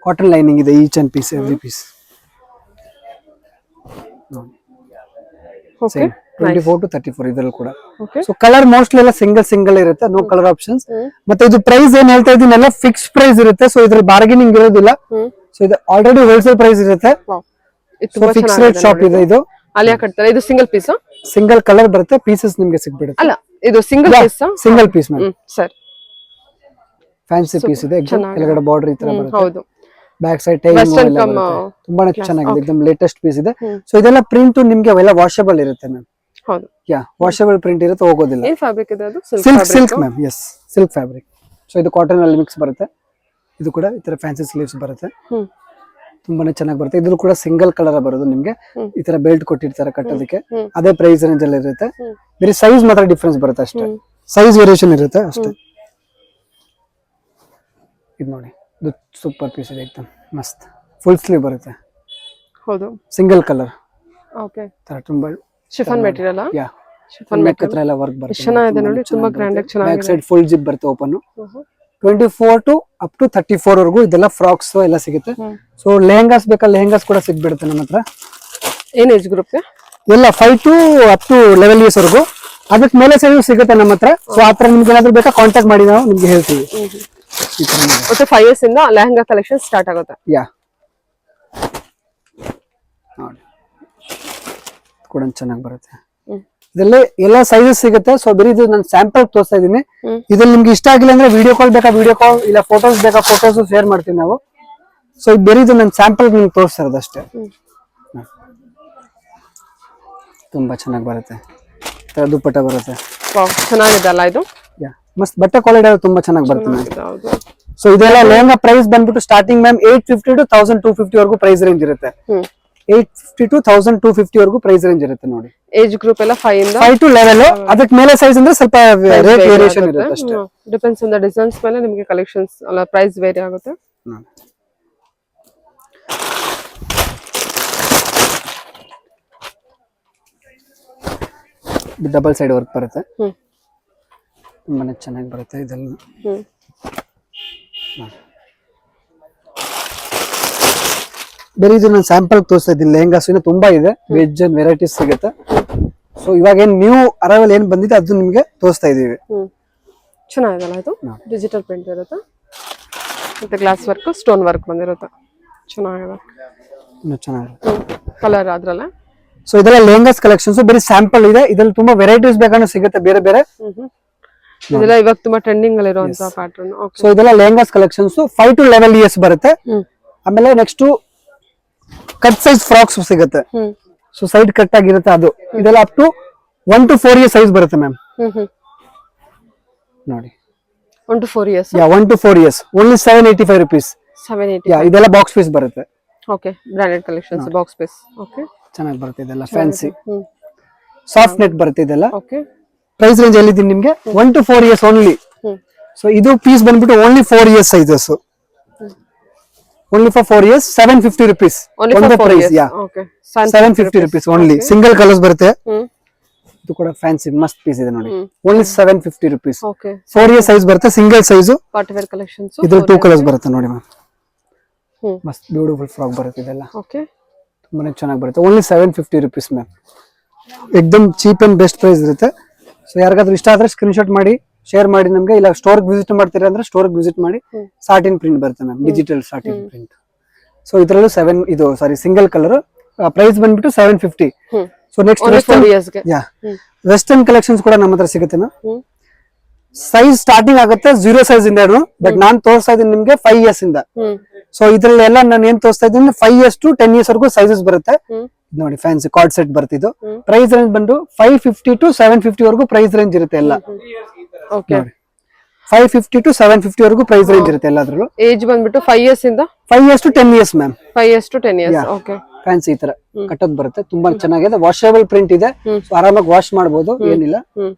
B: ಕಾಟನ್ ಲೈನಿಂಗ್ ಇದೆ each and piece, every piece. 24 to 34 ಇದ್ರಲ್ಲಿ ಕೂಡ. ಸೊ ಕಲರ್ ಮೋಸ್ಟ್ಲಿ ಎಲ್ಲ ಸಿಂಗಲ್ ಇರುತ್ತೆ, ನೋ ಕಲರ್ ಆಪ್ಷನ್ಸ್. ಮತ್ತೆ ಇದು ಪ್ರೈಸ್ ಏನ್ ಹೇಳ್ತಾ ಇದೀನಿ ಎಲ್ಲ ಫಿಕ್ಸ್ ಪ್ರೈಸ್ ಇರುತ್ತೆ. ಸೊ ಇದ್ರಲ್ಲಿ ಬಾರ್ಗೇನಿಂಗ್ ಇರೋದಿಲ್ಲ. ಸೊ ಇದು ಆಲ್ರೆಡಿ ಹೋಲ್ಸೇಲ್ ಪ್ರೈಸ್ ಇರುತ್ತೆ. ಫಿಕ್ಸ್ ರೇಟ್ ಶಾಪ್ ಇದೆ ಇದು.
A: ಅಲಿಯಾ ಕಟ್ತಾರೆ. ಇದು ಸಿಂಗಲ್ ಪೀಸ್,
B: ಸಿಂಗಲ್ ಕಲರ್ ಬರುತ್ತೆ, ಪೀಸಸ್ ನಿಮ್ಗೆ ಸಿಗ್ಬಿಡುತ್ತೆ.
A: ಅಲ್ಲ ಇದು single piece,
B: single piece ma'am.
A: Sir
B: fancy piece ಇದೆ, ಕೆಳಗಡೆ ಬಾರ್ಡರ್ ಈ ತರ ಬರುತ್ತೆ.
A: ಹೌದು,
B: ಬ್ಯಾಕ್ ಸೈಡ್ ತುಂಬಾನೇ ಚೆನ್ನಾಗಿದೆ, ಎಕ್ದಮ್ ಲೇಟೆಸ್ಟ್ ಪೀಸ್ ಇದೆ. ಸೊ ಇದೆಲ್ಲ ಪ್ರಿಂಟ್ ನಿಮ್ಗೆ ಅವೆಲ್ಲ ವಾಷಬಲ್ ಇರುತ್ತೆ ಮ್ಯಾಮ್.
A: ಹೌದು,
B: ವಾಷಬಲ್ ಪ್ರಿಂಟ್ ಇರುತ್ತೆ, ಹೋಗೋದಿಲ್ಲ.
A: ಏನ್ ಫ್ಯಾಬ್ರಿಕ್ ಇದೆ ಅದು?
B: Silk ma'am. Yes, silk fabric. So ಇದು ಕಾಟನ್ ಅಲ್ಲಿ ಮಿಕ್ಸ್ ಬರುತ್ತೆ. ಇದು ಕೂಡ ಈ ತರ ಫ್ಯಾನ್ಸಿ ಸ್ಲೀವ್ಸ್ ಬರುತ್ತೆ, ತುಂಬಾನೇ ಚೆನ್ನಾಗಿ ಬರುತ್ತೆ. ಇದ್ರೂ ಕೂಡ ಸಿಂಗಲ್ ಕಲರ್ ಬರೋದು ನಿಮ್ಗೆ. ಈ ತರ ಬೆಲ್ಟ್ ಕೊಟ್ಟಿರ್ತಾರೆ ಕಟ್ಟೋದಕ್ಕೆ, ಅದೇ ಪ್ರೈಸ್ ರೇಂಜ್ ಅಲ್ಲಿ ಇರುತ್ತೆ. ಬೇರೆ ಸೈಜ್ ಮಾತ್ರ ಡಿಫ್ರೆನ್ಸ್ ಬರುತ್ತೆ ಅಷ್ಟೇ, ಸೈಜ್ ವೇರಿಯೇಷನ್ ಇರುತ್ತೆ ಅಷ್ಟೇ. ಇದು ನೋಡಿ, ಇದು ಸೂಪರ್ ಪೀಸ್ ಇದೆ, ಎಕ್ದಮ್ ಮಸ್ತ್. ಫುಲ್ ಸ್ಲೀವ್ ಬರುತ್ತೆ.
A: ಹೌದು,
B: ಸಿಂಗಲ್ ಕಲರ್.
A: ಓಕೆ,
B: ತರ ತುಂಬಾ
A: ಶಿಫಾನ್ ಮೆಟೀರಿಯಲ್.
B: ಯಾ, ಶಿಫಾನ್ ಮೆಕ್ ಹತ್ರ ಎಲ್ಲ ವರ್ಕ್ ಬರುತ್ತೆ.
A: ಚೆನ್ನಾಗಿದೆ ನೋಡಿ, ತುಂಬಾ ಗ್ರ್ಯಾಂಡ್ ಆಗಿ ಚೆನ್ನಾಗಿದೆ.
B: ಬ್ಯಾಕ್ ಸೈಡ್ ಫುಲ್ ಜಿಪ್ ಬರುತ್ತೆ, ಓಪನ್. 24 to up to 34 ವರೆಗೂ ಇದೆಲ್ಲ ಫ್ರಾಕ್ಸ್ ಎಲ್ಲ ಸಿಗುತ್ತೆ. ಸೊ ಲೆಹಂಗಾಸ್ ಬೇಕಾ, ಲೆಹಂಗಾಸ್ ಕೂಡ ಸಿಗ್ಬಿಡುತ್ತೆ ನಮ್ಮ ಹತ್ರ. ಏನ್ ಏಜ್ ಗ್ರೂಪ್? ಎಲ್ಲ 5 to up to 11 years ವರೆಗೂ. ಅದಕ್ಕೆ ಮೇಲೆ ಸೈಜ್ ಸಿಗುತ್ತೆ ನಮ್ಮ ಹತ್ರ. ಸೊ ಆ ತರ ನಿಮ್ಗೆ ಏನಾದ್ರು ಬೇಕಾ ಕಾಂಟ್ಯಾಕ್ಟ್ ಮಾಡಿ, ನಾವು ನಿಮ್ಗೆ ಹೇಳ್ತೀವಿ.
A: ಮತ್ತೆ 5 years ಇಂದ ಲೆಹಂಗಾ ಕಲೆಕ್ಷನ್ ಸ್ಟಾರ್ಟ್ ಆಗುತ್ತೆ.
B: ಯಾ, ನೋಡಿ ಕೂಡ ಚೆನ್ನಾಗಿ ಬರುತ್ತೆ. ಇದರಲ್ಲಿ ಎಲ್ಲ ಸೈಜಸ್ ಸಿಗುತ್ತೆ. ಸೊ ಬರೀ ಇದು ನಾನು ಸ್ಯಾಂಪಲ್ ತೋರಿಸ್ತಾ ಇದೀನಿ. ಇದ್ರಲ್ಲಿ ನಿಮ್ಗೆ ಇಷ್ಟ ಆಗಿಲ್ಲ ಅಂದ್ರೆ ವಿಡಿಯೋ ಕಾಲ್ ಬೇಕಾ, ವಿಡಿಯೋ ಕಾಲ್, ಇಲ್ಲ ಫೋಟೋಸ್ ಬೇಕಾ, ಫೋಟೋಸ್ ಶೇರ್ ಮಾಡ್ತೀವಿ ನಾವು. ಸೊ ಇದು ಬರೀ ಇದು ನಾನು ಸ್ಯಾಂಪಲ್ ನಿಮ್ಗೆ ತೋರಿಸ್ತಾ ಇರೋದು ಅಷ್ಟೇ. ತುಂಬಾ ಚೆನ್ನಾಗಿ ಬರುತ್ತೆ, ಈ ತರ ದುಪ್ಪಟ್ಟ ಬರುತ್ತೆ.
A: ವಾವ್ ಚೆನ್ನಾಗಿದೆ ಅಲ್ಲ ಇದು.
B: ಯಾ ಮಸ್ತ್ ಬಟ್ಟೆ ಕ್ವಾಲಿಟಿ ತುಂಬಾ ಚೆನ್ನಾಗಿ ಬರುತ್ತೆ ಮ್ಯಾಮ್.
A: ಹೌದು.
B: ಸೊ ಇದೆಲ್ಲ ಲೆಹಂಗಾ ಪ್ರೈಸ್ ಬಂದ್ಬಿಟ್ಟು ಸ್ಟಾರ್ಟಿಂಗ್ ಮ್ಯಾಮ್ 850 to 1250 ವರೆಗೂ ಪ್ರೈಸ್ ರೇಂಜ್ ಇರುತ್ತೆ. 850 to 1250 ವರೆಗೂ ಪ್ರೈಸ್ ರೇಂಜ್ ಇರುತ್ತೆ ನೋಡಿ.
A: ಏಜ್ ಗ್ರೂಪ್ ಎಲ್ಲ 5 ಇಂದ
B: 5 to 11. ಅದಕ್ಕೆ ಮೇಲೆ ಸೈಜ್ ಅಂದ್ರೆ ಸ್ವಲ್ಪ ರೇಟ್ ವೇರಿಯೇಷನ್ ಇರುತ್ತೆ ಅಷ್ಟೇ.
A: ಡಿಪೆಂಡ್ಸ್ ಆನ್ ದ ಡಿಸೈನ್ಸ್ ಮೇಲೆ ನಿಮಗೆ ಕಲೆಕ್ಷನ್ಸ್ ಅಲ್ಲ ಪ್ರೈಸ್ ವೇರಿ ಆಗುತ್ತೆ.
B: ಡಬಲ್ ಸೈಡ್ ವರ್ಕ್ ಬರುತ್ತೆ, ತುಂಬಾನೇ ಚೆನ್ನಾಗಿ ಬರುತ್ತೆ ಇದೆಲ್ಲ. ಬೇರೆ ಇದು ನಾನು ಸ್ಯಾಂಪಲ್ ತೋರಿಸ್ತಾ ಇದ್ದೀನಿ. ಲೆಹಂಗಾಸ್ ಇನ್ನು ತುಂಬಾ ಇದೆ, ವೆಜ್ ಅಂಡ್ ವೆರೈಟೀಸ್ ಸಿಗುತ್ತೆ. ಸೊ ಇವಾಗ ಏನ್ ನ್ಯೂ ಅರೈವಲ್ ಏನ್ ಬಂದಿದೆ ಅದು ನಿಮ್ಗೆ ತೋರಿಸ್ತಾ ಇದೀವಿ.
A: ಚೆನ್ನಾಗಿದಲ್ಲ ಇದು. ಡಿಜಿಟಲ್ ಪ್ರಿಂಟ್ ಇರುತ್ತೆ ಮತ್ತೆ ಗ್ಲಾಸ್ ವರ್ಕ್ ಸ್ಟೋನ್ ವರ್ಕ್ ಬಂದಿರುತ್ತೆ. ಚೆನ್ನಾಗಿದೆ,
B: ಚೆನ್ನಾಗಿದೆ
A: ಕಲರ್ ಅದ್ರಲ್ಲ.
B: ಸೊ ಇದೆಲ್ಲ ಲೆಹಂಗಾಸ್ ಕಲೆಕ್ಷನ್ಸ್ ಬರೀ ಸ್ಯಾಂಪಲ್ ಇದೆ. ಇದ್ರಲ್ಲಿ ತುಂಬಾ ವೆರೈಟೀಸ್ ಬೇಕಾದ್ರೆ ಸಿಗುತ್ತೆ ಬೇರೆ ಬೇರೆ.
A: ಇದೆಲ್ಲ ಇವಾಗ ತುಂಬಾ ಟ್ರೆಂಡಿಂಗ್ ಅಲ್ಲಿ ಇರುವಂತ ಪ್ಯಾಟರ್ನ್.
B: ಸೊ ಇದೆಲ್ಲ ಲೆಹಂಗಾಸ್ ಕಲೆಕ್ಷನ್ಸ್ 5 to 11 years ಬರುತ್ತೆ. ಆಮೇಲೆ ನೆಕ್ಸ್ಟ್ ಕಟ್ ಸೈಜ್ ಫ್ರಾಕ್ಸ್ ಸಿಗುತ್ತೆ. ಸೊ ಸೈಡ್ ಕಟ್ ಆಗಿರುತ್ತೆ ಅದು. ಇದೆಲ್ಲ up to 1 to 4 years size ಬರುತ್ತೆ ಮ್ಯಾಮ್. ನೋಡಿ
A: 1 to 4 years.
B: Yeah 1 to 4 years only 785 rupees.
A: 780.
B: Yeah ಇದೆಲ್ಲ ಬಾಕ್ಸ್ ಪೀಸ್ ಬರುತ್ತೆ.
A: Okay branded collections box piece. Okay
B: ಚೆನ್ನಾಗಿ ಬರುತ್ತೆ ಇದೆಲ್ಲ ಫ್ಯಾನ್ಸಿ ಸಾಫ್ಟ್ ನೆಟ್ ಬರುತ್ತೆ ಇದೆಲ್ಲ.
A: ಓಕೆ
B: ಪ್ರೈಸ್ ರೇಂಜ್ ಎಲ್ಲಿ ಇದೀನಿ ನಿಮ್ಗೆ 1 to 4 years ಓನ್ಲಿ. ಸೊ ಇದು ಪೀಸ್ ಬಂದ್ಬಿಟ್ಟು only 4 years sizes. Only for 4 years 750 rupees.
A: ಒಂದು price.
B: Yeah
A: okay
B: 750 rupees only. Single colours ಬರುತ್ತೆ. ಇದು ಕೂಡ ಫ್ಯಾನ್ಸಿ ಮಸ್ತ್ ಪೀಸ್ ಇದೆ ನೋಡಿ. Only 750 rupees.
A: Okay
B: 4 years size ಬರುತ್ತೆ single size.
A: Party wear collections.
B: ಇದು 2 ಕಲರ್ಸ್ ಬರುತ್ತೆ ನೋಡಿ ಮ್ಯಾಮ್. ಮಸ್ತ್ ಬ್ಯೂಟಿಫುಲ್ ಫ್ರಾಕ್ ಬರುತ್ತೆ ಇದೆಲ್ಲ.
A: ಓಕೆ
B: ತುಂಬಾನೇ ಚೆನ್ನಾಗಿ ಬರುತ್ತೆ. Only 750 rupees ma'am. ಎಕ್ದಮ್ ಚೀಪ್ ಅಂಡ್ ಬೆಸ್ಟ್ ಪ್ರೈಸ್ ಇರುತ್ತೆ. ಸೊ ಯಾರಿಗಾದ್ರೂ ಇಷ್ಟ ಆದ್ರೆ ಸ್ಕ್ರೀನ್ ಶಾಟ್ ಮಾಡಿ ಶೇರ್ ಮಾಡಿ ನಮ್ಗೆ. ಇಲ್ಲ ಸ್ಟೋರ್ ವಿಸಿಟ್ ಮಾಡ್ತೀರಾ ಅಂದ್ರೆ ಸ್ಟೋರ್ ವಿಸಿಟ್ ಮಾಡಿ. ಸಾಟಿನ್ ಪ್ರಿಂಟ್ ಬರುತ್ತೆ ma'am, digital satin print. So ಇದರಲ್ಲೂ ಸಿಂಗಲ್ ಕಲರ್ ಪ್ರೈಸ್ ಬಂದ್ಬಿಟ್ಟು 750. ಸೊ ನೆಕ್ಸ್ಟ್ ವೆಸ್ಟರ್ನ್ ಕಲೆಕ್ಷನ್ಸ್ ಕೂಡ ನಮ್ಮ ಹತ್ರ ಸಿಗುತ್ತೆ ಮ್ಯಾಮ್. ಸೈಜ್ ಸ್ಟಾರ್ಟಿಂಗ್ ಆಗುತ್ತೆ 0 ಸೈಜ್ ಇಂದ. ಬಟ್ ನಾನ್ ತೋರಿಸ್ತಾ ಇದ್ದೀನಿ ನಿಮ್ಗೆ 5 years ಇಂದ. ಸೊ ಇದ್ರಲ್ಲಿ ಎಲ್ಲ ನಾನು ಏನ್ ತೋರಿಸ್ತಾ ಇದ್ದೀನಿ 5 years to 10 years ವರೆಗೂ ಸೈಜಸ್ ಬರುತ್ತೆ ನೋಡಿ. ಫ್ಯಾನ್ಸಿ ಕಾರ್ಡ್ ಸೆಟ್ ಬರ್ತಿದ್ದು. ಪ್ರೈಸ್ ರೇಂಜ್ ಬಂದು 550 to 750 ವರೆಗೂ ಪ್ರೈಸ್ ರೇಂಜ್ ಇರುತ್ತೆ ಎಲ್ಲ.
A: ಓಕೆ
B: 550 to 750 ವರೆಗೂ ಪ್ರೈಸ್ ರೇಂಜ್ ಇರುತ್ತೆ ಎಲ್ಲಾದ್ರಲ್ಲೂ.
A: ಏಜ್ ಬಂದ್ಬಿಟ್ಟು 5 years ಇಂದ
B: 5 years to 10 years ma'am.
A: 5 years to 10 years. Okay
B: fancy ಈ ತರ ಕಟ್ಟೋದ್ ಬರುತ್ತೆ. ತುಂಬಾ ಚೆನ್ನಾಗಿದೆ. ವಾಷಬಲ್ ಪ್ರಿಂಟ್ ಇದೆ. ಸೊ ಆರಾಮಾಗಿ ವಾಶ್ ಮಾಡಬಹುದು, ಏನಿಲ್ಲ.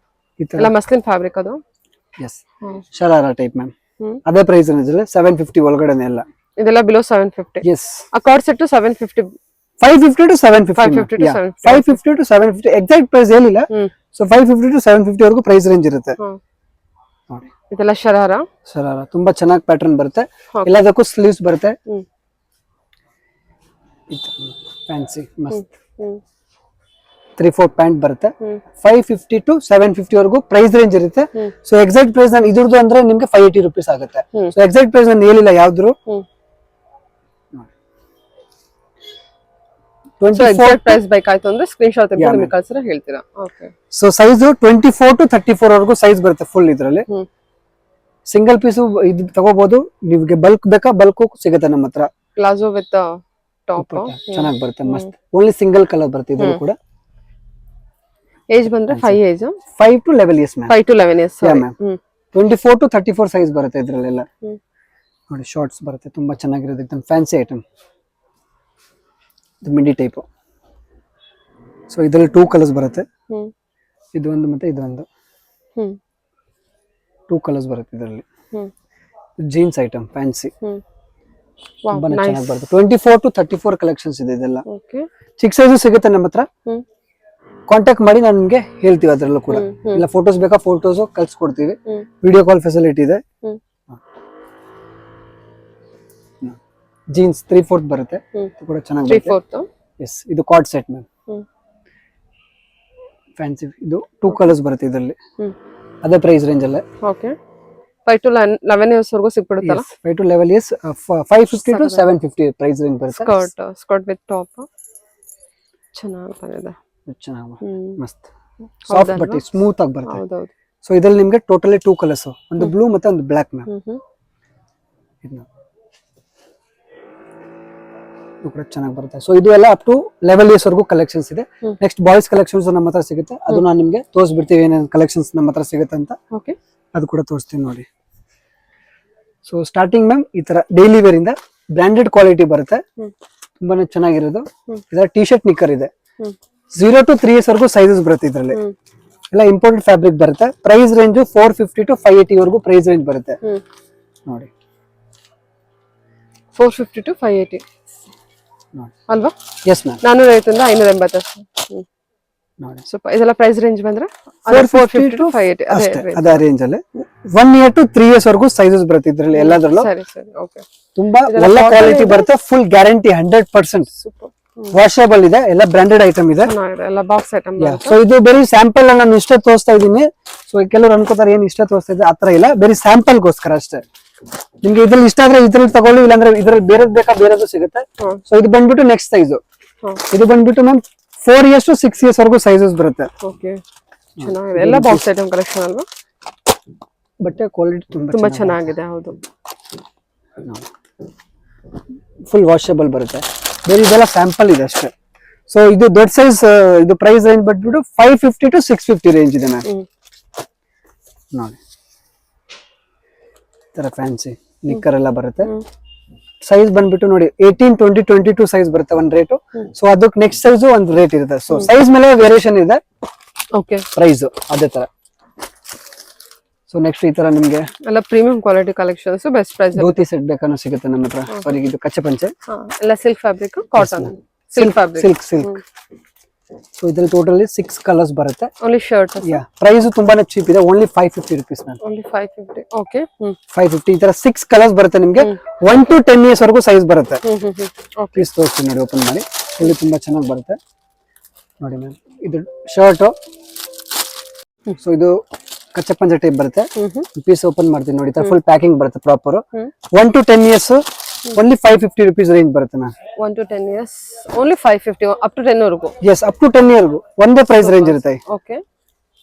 B: ಈ ತರ
A: ಎಲ್ಲ ಮಸ್ಲಿನ್ ಫ್ಯಾಬ್ರಿಕ್ ಅದು.
B: Yes sharara type ma'am. ಅದೇ ಪ್ರೈಸ್ ರೇಂಜ್ 750 ಒಳಗಡೆನೆ ಎಲ್ಲ.
A: ಇದೆಲ್ಲ ಬಿಲೋ 750.
B: ಎಸ್
A: ಆ card set 750.
B: 550 to 750.
A: 550 to 750.
B: 550 to 750 exact price ಏನಿಲ್ಲ. ಸೊ 550 to 750 ವರೆಗೂ ಪ್ರೈಸ್ ರೇಂಜ್ ಇರುತ್ತೆ ನೋಡಿ.
A: ಇದೆಲ್ಲ ಶರಾರಾ
B: ತುಂಬಾ ಚೆನ್ನಾಗಿ ಪ್ಯಾಟರ್ನ್ ಬರುತ್ತೆ. ಎಲ್ಲದಕ್ಕೂ ಸ್ಲೀವ್ಸ್ ಬರುತ್ತೆ. ಫ್ಯಾನ್ಸಿ ಮಸ್ತ್ 3/4 ಪ್ಯಾಂಟ್ ಬರುತ್ತೆ. 550 to 750 ವರೆಗೂ ಪ್ರೈಸ್ ರೇಂಜ್ ಇರುತ್ತೆ. ಸೊ ಎಕ್ಸಾಕ್ಟ್ ಪ್ರೈಸ್ ನಾನು ಇದ್ರದ್ದು ಅಂದ್ರೆ ನಿಮ್ಗೆ 580 rupees ಆಗುತ್ತೆ. ಸೊ ಎಕ್ಸಾಕ್ಟ್ ಪ್ರೈಸ್ ನಾನು ಹೇಳಿಲ್ಲ ಯಾವ್ದು.
A: 24 ಪ್ರೈಸ್ ಬೇಕಾಯ್ತು ಅಂದ್ರೆ ಸ್ಕ್ರೀನ್ ಶಾಟ್ ತೆಗೆದು ನಿಮಗೆ ಕಳಿಸಿದ್ರೆ ಹೇಳ್ತೀರಾ. ಓಕೆ
B: ಸೊ ಸೈಜ್ 24 to 34 ವರೆಗೂ ಸೈಜ್ ಬರುತ್ತೆ ಫುಲ್ ಇದರಲ್ಲಿ. ಸಿಂಗಲ್ ಪೀಸ್ ಇದು ತಗೋಬಹುದು. ನಿಮ್ಗೆ ಬಲ್ಕ್ ಬೇಕಾ ಬಲ್ಕ್ ಸಿಗುತ್ತೆ ನಮ್ಮ ಹತ್ರ.
A: ಪ್ಲಾಜೋ ವಿತ್ ಟಾಪ್
B: ಚೆನ್ನಾಗಿ ಬರುತ್ತೆ ಮಸ್ತ್. ಓನ್ಲಿ ಸಿಂಗಲ್ ಕಲರ್ ಬರುತ್ತೆ ಇದರಲ್ಲಿ ಕೂಡ.
A: ಏಜ್ ಬಂದ್ರೆ 5 age
B: 5 to 11 years ma'am.
A: 5 to 11 years.
B: 24 to 34 size ಬರುತ್ತೆ ಇದರಲ್ಲೆಲ್ಲ ನೋಡಿ. ಶಾರ್ಟ್ಸ್ ಬರುತ್ತೆ ತುಂಬಾ ಚೆನ್ನಾಗಿರುತ್ತೆ. ಎಕ್ದಮ್ ಫ್ಯಾನ್ಸಿ ಐಟಮ್. ಇದು ಮಿಡಿ ಟೈಪ್. ಸೊ ಇದರಲ್ಲಿ 2 ಕಲರ್ಸ್ ಬರುತ್ತೆ. ಇದು ಒಂದು ಮತ್ತೆ ಇದು ಒಂದು. 2 ಕಲರ್ಸ್ ಬರುತ್ತೆ ಇದರಲ್ಲಿ. ಜೀನ್ಸ್ ಐಟಮ್ ಫ್ಯಾನ್ಸಿ ತುಂಬಾನೇ ಚೆನ್ನಾಗಿ ಬರುತ್ತೆ. 24 to 34 ಕಲೆಕ್ಷನ್ಸ್ ಇದೆ ಇದೆಲ್ಲ. ಚಿಕ್ಕ ಸೈಜ್ ಸಿಗುತ್ತೆ ನಮ್ಮ ಹತ್ರ. ಕಾಂಟ್ಯಾಕ್ಟ್ ಮಾಡಿ ನಾನು ನಿಮ್ಗೆ ಹೇಳ್ತೀವಿ ಅದ್ರಲ್ಲೂ ಕೂಡ. ಇಲ್ಲ ಫೋಟೋಸ್ ಬೇಕಾ ಫೋಟೋಸ್ ಕಳ್ಸಿಕೊಡ್ತೀವಿ. ವಿಡಿಯೋ ಕಾಲ್ ಫೆಸಿಲಿಟಿ ಇದೆ. ಜೀನ್ಸ್ 3/4 ಬರುತ್ತೆ. ಇದು ಕೂಡ ಚೆನ್ನಾಗಿ ಬರುತ್ತೆ.
A: 3/4.
B: ಎಸ್ ಇದು ಕಾರ್ಡ್ ಸೆಟ್ ಮ್ಯಾಮ್. ಫ್ಯಾನ್ಸಿ ಇದು 2 ಕಲರ್ಸ್ ಬರುತ್ತೆ ಇದರಲ್ಲಿ. ಅದೇ ಪ್ರೈಸ್ ರೇಂಜ್ ಅಲ್ಲೇ.
A: ಓಕೆ 5 to 11 years ವರೆಗೂ ಸಿಗ್ಬಿಡುತ್ತಲ್ಲ.
B: 5 to 11 years 550 to 750 price range ಬರುತ್ತೆ.
A: ಸ್ಕರ್ಟ್ ವಿತ್ ಟಾಪ್ ಚೆನ್ನಾಗಿ ಬಂದಿದೆ.
B: ಚೆನ್ನಾಗಿ ಮಸ್ತ್ ಸಾಫ್ಟ್ ಬಟ್ಟೆ ಸ್ಮೂತ್ ಆಗಿ ಬರುತ್ತೆ.
A: ಹೌದೌದು.
B: ಸೊ ಇದರಲ್ಲಿ ನಿಮಗೆ ಟೋಟಲಿ 2 ಕಲರ್ಸ್, ಒಂದು ಬ್ಲೂ ಮತ್ತೆ ಒಂದು ಬ್ಲಾಕ್ ಮ್ಯಾಮ್. ಇದು ಕೂಡ ಚೆನ್ನಾಗಿ ಬರುತ್ತೆ. ಸೊ ಇದು ಎಲ್ಲ ಅಪ್ ಟು 11 ಇಯರ್ಸ್ ವರೆಗೂ ಕಲೆಕ್ಷನ್ಸ್ ಇದೆ. ನೆಕ್ಸ್ಟ್ ಬಾಯ್ಸ್ ಕಲೆಕ್ಷನ್ಸ್ ನಮ್ಮ ಹತ್ರ ಸಿಗುತ್ತೆ, ಅದು ನಾನು ನಿಮ್ಗೆ ತೋರಿಸ್ಬಿಡ್ತೀವಿ ಏನೇನು ಕಲೆಕ್ಷನ್ಸ್ ನಮ್ಮ ಹತ್ರ ಸಿಗುತ್ತೆ ಅಂತ.
A: ಓಕೆ,
B: ಅದು ಕೂಡ ತೋರಿಸ್ತೀನಿ ನೋಡಿ. ಸೊ ಸ್ಟಾರ್ಟಿಂಗ್ ಮ್ಯಾಮ್ ಈ ತರ ಡೈಲಿ ವೇರ್ ಇಂದ ಬ್ರಾಂಡೆಡ್ ಕ್ವಾಲಿಟಿ ಬರುತ್ತೆ, ತುಂಬಾನೇ ಚೆನ್ನಾಗಿರೋದು. ಇದರ ಟಿ ಶರ್ಟ್ ನಿಕ್ಕರ್ ಇದೆ, 0 to 3 years ವರೆಗೂ ಸೈಜಸ್ ಬರುತ್ತೆ. ಇದರಲ್ಲಿ ಎಲ್ಲ ಇಂಪೋರ್ಟೆಡ್ ಫ್ಯಾಬ್ರಿಕ್ ಬರುತ್ತೆ. ಪ್ರೈಸ್ ರೇಂಜ್ 450 to 580 ವರೆಗೂ ಪ್ರೈಸ್ ರೇಂಜ್ ಬರುತ್ತೆ ನೋಡಿ.
A: 450 to 580 ಅಲ್ವಾ?
B: ಎಸ್ ಮ್ಯಾಮ್,
A: 450 ಇಂದ 580
B: ನೋಡಿ.
A: ಸೂಪರ್. ಇದೆಲ್ಲ ಪ್ರೈಸ್ ರೇಂಜ್ ಬಂದ್ರೆ 450 to 580
B: ಅದೇ ರೇಂಜ್ ಅಲ್ಲಿ 1 year to 3 years ವರೆಗೂ ಸೈಜಸ್ ಬರುತ್ತೆ ಇದರಲ್ಲಿ ಎಲ್ಲದರಲ್ಲೂ.
A: ಸರಿ ಸರಿ, ಓಕೆ.
B: ತುಂಬಾ ಒಳ್ಳೆ ಕ್ವಾಲಿಟಿ ಬರುತ್ತೆ, ಫುಲ್ ಗ್ಯಾರಂಟಿ 100%.
A: ಸೂಪರ್.
B: ವಾಷಬಲ್ ಇದೆ, ಎಲ್ಲ ಬ್ರಾಂಡೆಡ್ ಐಟಮ್ ಇದೆ.
A: ಎಲ್ಲ ಬಾಕ್ಸ್ ಐಟಮ್.
B: ಸೊ ಇದು ಬರೀ ಸ್ಯಾಂಪಲ್ ನಾನು ಇಷ್ಟ ತೋರಿಸ್ತಾ ಇದ್ದೀನಿ. ಸೊ ಕೆಲವರು ಅನ್ಕೋತಾರೆ ಏನ್ ಇಷ್ಟ ತೋರಿಸ್ತಾ ಇದ್ರೆ, ಆತರ ಇಲ್ಲ, ಬರೀ ಸ್ಯಾಂಪಲ್ ಗೋಸ್ಕರ ಅಷ್ಟೇ. ನಿಮ್ಗೆ ಇದ್ರಲ್ಲಿ ಇಷ್ಟ ಆದ್ರೆ ಇದ್ರಲ್ಲಿ ತಗೊಳ್ಳಿ, ಇಲ್ಲಾಂದ್ರೆ ಇದ್ರಲ್ಲಿ ಬೇರೆದ್ ಬೇಕಾ ಬೇರೆದು ಸಿಗುತ್ತೆ. ಸೊ ಇದು ಬಂದ್ಬಿಟ್ಟು ನೆಕ್ಸ್ಟ್ ಸೈಜ್. ಇದು ಬಂದ್ಬಿಟ್ಟು ಮ್ಯಾಮ್ 4 years to 6 years ವರೆಗೂ ಸೈಜಸ್ ಬರುತ್ತೆ.
A: ಓಕೆ, ಚೆನ್ನಾಗಿದೆ. ಎಲ್ಲ ಬಾಕ್ಸ್ ಐಟಮ್ ಕಲೆಕ್ಷನ್ ಅಲ್ವಾ?
B: ಬಟ್ಟೆ ಕ್ವಾಲಿಟಿ
A: ತುಂಬಾ ಚೆನ್ನಾಗಿದೆ. ಹೌದು,
B: ಫುಲ್ ವಾಷಬಲ್ ಬರುತ್ತೆ. ಬೇರೆ ಇದೆಲ್ಲ ಸ್ಯಾಂಪಲ್ ಇದೆ ಅಷ್ಟೇ. ಸೊ ಇದು ದೊಡ್ಡ ಸೈಜ್, ಇದು ಪ್ರೈಸ್ ರೇಂಜ್ ಬಂದ್ಬಿಟ್ಟು 550 to 650 ರೇಂಜ್ ಇದೆ ಮ್ಯಾಮ್ ನೋಡಿ. ತರ ಫ್ಯಾನ್ಸಿ ನಿಕ್ಕರ್ ಎಲ್ಲ ಬರುತ್ತೆ. ಸೈಜ್ ಬಂದ್ಬಿಟ್ಟು ನೋಡಿ 18, 20, 22 ಸೈಜ್ ಬರುತ್ತೆ ಒಂದ್ ರೇಟು. ಸೊ ಅದಕ್ಕೆ ನೆಕ್ಸ್ಟ್ ಸೈಜ್ ಒಂದ್ ರೇಟ್ ಇರುತ್ತೆ. ಸೊ ಸೈಜ್ ಮೇಲೆ ವೇರಿಯೇಷನ್ ಇದೆ.
A: ಓಕೆ,
B: ಪ್ರೈಸ್ ಅದೇ ತರ. ಸೊ ನೆಕ್ಸ್ಟ್ ಈ ತರ ನಿಮ್ಗೆ
A: ಎಲ್ಲ premium quality collections, best price.
B: Dhoti set ಬೇಕಾನು ಸಿಗುತ್ತೆ ನಮ್ಮ ಹತ್ರ. ಅವರಿಗೆ ಇದು ಕಚ್ಚೆ ಪಂಚೆ
A: ಎಲ್ಲ silk fabric, cotton, silk fabric,
B: silk. So ಇದ್ರಲ್ಲಿ ಟೋಟಲಿ 6 ಕಲರ್ಸ್ ಬರುತ್ತೆ.
A: Only shirt.
B: ಪ್ರೈಸ್ ತುಂಬಾನೇ ಚೀಪ್ ಇದೆ, only 550 rupees ma'am.
A: Only 550. Okay,
B: 550. ಈ ತರ 6 ಕಲರ್ಸ್ ಬರುತ್ತೆ ನಿಮ್ಗೆ. 1 to 10 years ವರೆಗೂ ಸೈಜ್ ಬರುತ್ತೆ. ಪೀಸ್ ತೋರಿಸ್ತೀನಿ ನೋಡಿ, ಓಪನ್ ಮಾಡಿ. ಇಲ್ಲಿ ತುಂಬಾ ಚೆನ್ನಾಗಿ ಬರುತ್ತೆ ನೋಡಿ ಮ್ಯಾಮ್. ಇದು ಶರ್ಟ್. ಸೊ ಇದು ಕಚ್ಚೆ ಪಂಚೆ ಟೈಪ್ ಬರುತ್ತೆ. ಪೀಸ್ ಓಪನ್ ಮಾಡ್ತೀನಿ ನೋಡಿ, ಫುಲ್ ಪ್ಯಾಕಿಂಗ್ ಬರುತ್ತೆ proper. 1 to 10 years only 550 rupees range ಬರುತ್ತೆ ma'am.
A: 1 to 10 years only 550, up to 10 ವರೆಗೂ.
B: ಎಸ್, ಅಪ್ ಟು 10 years ಒಂದೇ ಪ್ರೈಸ್ ರೇಂಜ್ ಇರುತ್ತೆ.
A: ಓಕೆ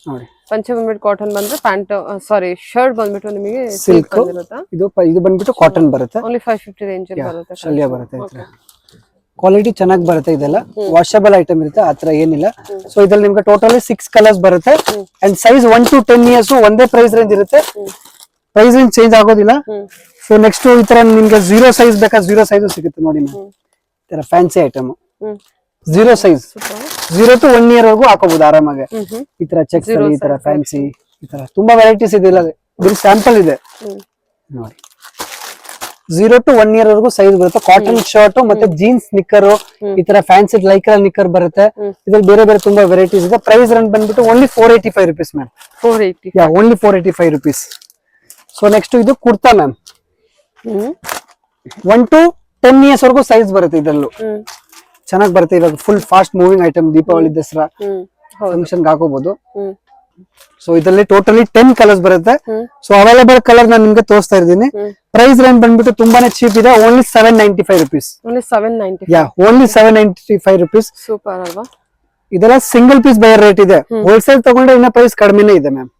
B: ನೋಡಿ,
A: ಪಂಚೆ ಬಂದ್ಬಿಟ್ಟು ಕಾಟನ್ ಬಂದ್ರೆ, ಪ್ಯಾಂಟ್ ಸಾರಿ ಶರ್ಟ್ ಬಂದ್ಬಿಟ್ಟು ನಿಮಗೆ
B: ಸಿಲ್ಕ್ ಬಂದಿರುತ್ತೆ. ಇದು ಬಂದ್ಬಿಟ್ಟು ಕಾಟನ್ ಬರುತ್ತೆ.
A: ಓನ್ಲಿ 550 ರೇಂಜ್ ಅಲ್ಲಿ ಬರುತ್ತೆ.
B: ಶಲ್ಯ ಬರುತ್ತೆ. ಕ್ವಾಲಿಟಿ ಚೆನ್ನಾಗಿ ಬರುತ್ತೆ. ಇದೆಲ್ಲ ವಾಷಬಲ್ ಐಟಮ್ ಇರುತ್ತೆ, ಆತರ ಏನಿಲ್ಲ. ಸೊ ಇದ್ರಲ್ಲಿ ನಿಮ್ಗೆ ಟೋಟಲಿ 6 ಕಲರ್ಸ್ ಬರುತ್ತೆ. ಅಂಡ್ ಸೈಜ್ 1 to 10 years ಒಂದೇ ಪ್ರೈಸ್ ರೇಂಜ್ ಇರುತ್ತೆ. ಪ್ರೈಸ್ ರೇಂಜ್ ಚೇಂಜ್ ಆಗೋದಿಲ್ಲ. ಸೊ ನೆಕ್ಸ್ಟ್ ಈ ತರ ನಿಮ್ಗೆ 0 ಸೈಜ್ ಬೇಕಾ, 0 ಸೈಜ್ ಸಿಗುತ್ತೆ ನೋಡಿ ಮ್ಯಾಮ್. ಈ ತರ fancy item 0 size 0 to 1 year ವರೆಗೂ ಹಾಕೋಬಹುದು ಆರಾಮಾಗಿ. ಈ ತರ ಚೆಕ್ಸ್ ಅಲ್ಲಿ, ಈ ತರ ಫ್ಯಾನ್ಸಿ, ಈ ತರ ತುಂಬಾ ವೆರೈಟೀಸ್ ಇದೆ. ಇಲ್ಲ ಬರೀ ಸ್ಯಾಂಪಲ್ ಇದೆ ನೋಡಿ. 0 to 1 year ವರೆಗೂ ಸೈಜ್ ಬರುತ್ತೆ. ಕಾಟನ್ ಶರ್ಟ್ ಮತ್ತೆ ಜೀನ್ಸ್ ನಿಕ್ಕರ್, ಈ ತರ ಫ್ಯಾನ್ಸಿ ಲೈಕ್ರಾ ನಿಕ್ಕರ್ ಬರುತ್ತೆ. ಇದ್ರಲ್ಲಿ ಬೇರೆ ಬೇರೆ ತುಂಬಾ ವೆರೈಟೀಸ್ ಇದೆ. ಪ್ರೈಸ್ ರೇಂಜ್ ಬಂದ್ಬಿಟ್ಟು only 485 rupees ma'am.
A: 480.
B: Only 485 rupees. So next ಇದು ಕುರ್ತಾ ಮ್ಯಾಮ್. 1 to 10 years ವರೆಗೂ ಸೈಜ್ ಬರುತ್ತೆ. ಇದ್ರಲ್ಲೂ ಚೆನ್ನಾಗಿ ಬರುತ್ತೆ. ಇವಾಗ full fast moving item, Deepavali Dasara function ಹಾಕೋಬಹುದು. ಸೊ ಇದರಲ್ಲಿ ಟೋಟಲಿ 10 ಕಲರ್ಸ್ ಬರುತ್ತೆ. ಸೊ ಅವೈಲೇಬಲ್ ಕಲರ್ ನಾನು ನಿಮ್ಗೆ ತೋರಿಸ್ತಾ ಇದ್ದೀನಿ. ಪ್ರೈಸ್ ರೇಂಜ್ ಬಂದ್ಬಿಟ್ಟು ತುಂಬಾನೇ ಚೀಪ್ ಇದೆ, only 795 rupees.
A: Only 795.
B: Only 795 rupees.
A: Super ಅಲ್ವಾ?
B: ಇದೆಲ್ಲ ಸಿಂಗಲ್ ಪೀಸ್ ಬೈ ರೇಟ್ ಇದೆ. ಹೋಲ್ಸೇಲ್ ತಗೊಂಡ್ರೆ ಇನ್ನ ಪ್ರೈಸ್ ಕಡಿಮೆನೇ ಇದೆ ಮ್ಯಾಮ್.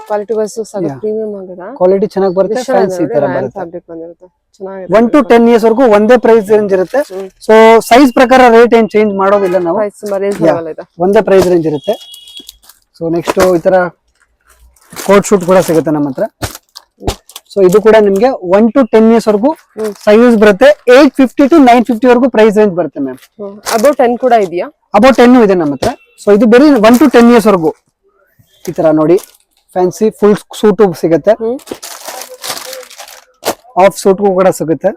A: ಕ್ವಾಲಿಟಿ ವೈಸ್ ಪ್ರೀಮಿಯಂ ಆಗಿದೆ.
B: ಕ್ವಾಲಿಟಿ ಚೆನ್ನಾಗಿ ಬರುತ್ತೆ, ಫ್ಯಾನ್ಸಿ ತರ ಬರುತ್ತೆ.
A: ಫ್ಯಾಬ್ರಿಕ್ ಬಂದಿರುತ್ತೆ, ಚೆನ್ನಾಗಿದೆ.
B: 1 to 10 years ವರೆಗೂ ಒಂದೇ ಪ್ರೈಸ್ ರೇಂಜ್ ಇರುತ್ತೆ. ಸೊ ಸೈಜ್ ಪ್ರಕಾರ ರೇಟ್ ಏನ್ ಚೇಂಜ್ ಮಾಡೋದಿಲ್ಲ ನಾವು.
A: ಪ್ರೈಸ್ ತುಂಬಾ ರೀಸನಬಲ್ ಇದೆ,
B: ಒಂದೇ ಪ್ರೈಸ್ ರೇಂಜ್ ಇರುತ್ತೆ. ಸೊ ನೆಕ್ಸ್ಟ್ ಈ ತರ ಕೋಟ್ ಶೂಟ್ ಕೂಡ ಸಿಗುತ್ತೆ ನಮ್ಮ ಹತ್ರ. ಸೊ ಇದು ಕೂಡ ನಿಮ್ಗೆ 1 to 10 years ವರೆಗೂ ಸೈಜ್ ಬರುತ್ತೆ. 850 to 950 ವರೆಗೂ ಪ್ರೈಸ್ ರೇಂಜ್ ಬರುತ್ತೆ ಮ್ಯಾಮ್.
A: ಅಬೌಟ್ 10 ಕೂಡ ಇದೆಯಾ?
B: ಅಬೌಟ್ 10 ಇದೆ ನಮ್ಮ ಹತ್ರ. ಸೊ ಇದು ಬರೀ 1 to 10 years ವರೆಗೂ. ಈ ತರ ನೋಡಿ, ಫ್ಯಾನ್ಸಿ ಫುಲ್ ಸೂಟ್ ಸಿಗುತ್ತೆ, ಆಫ್ ಸೂಟ್ ಕೂಡ ಸಿಗುತ್ತೆ,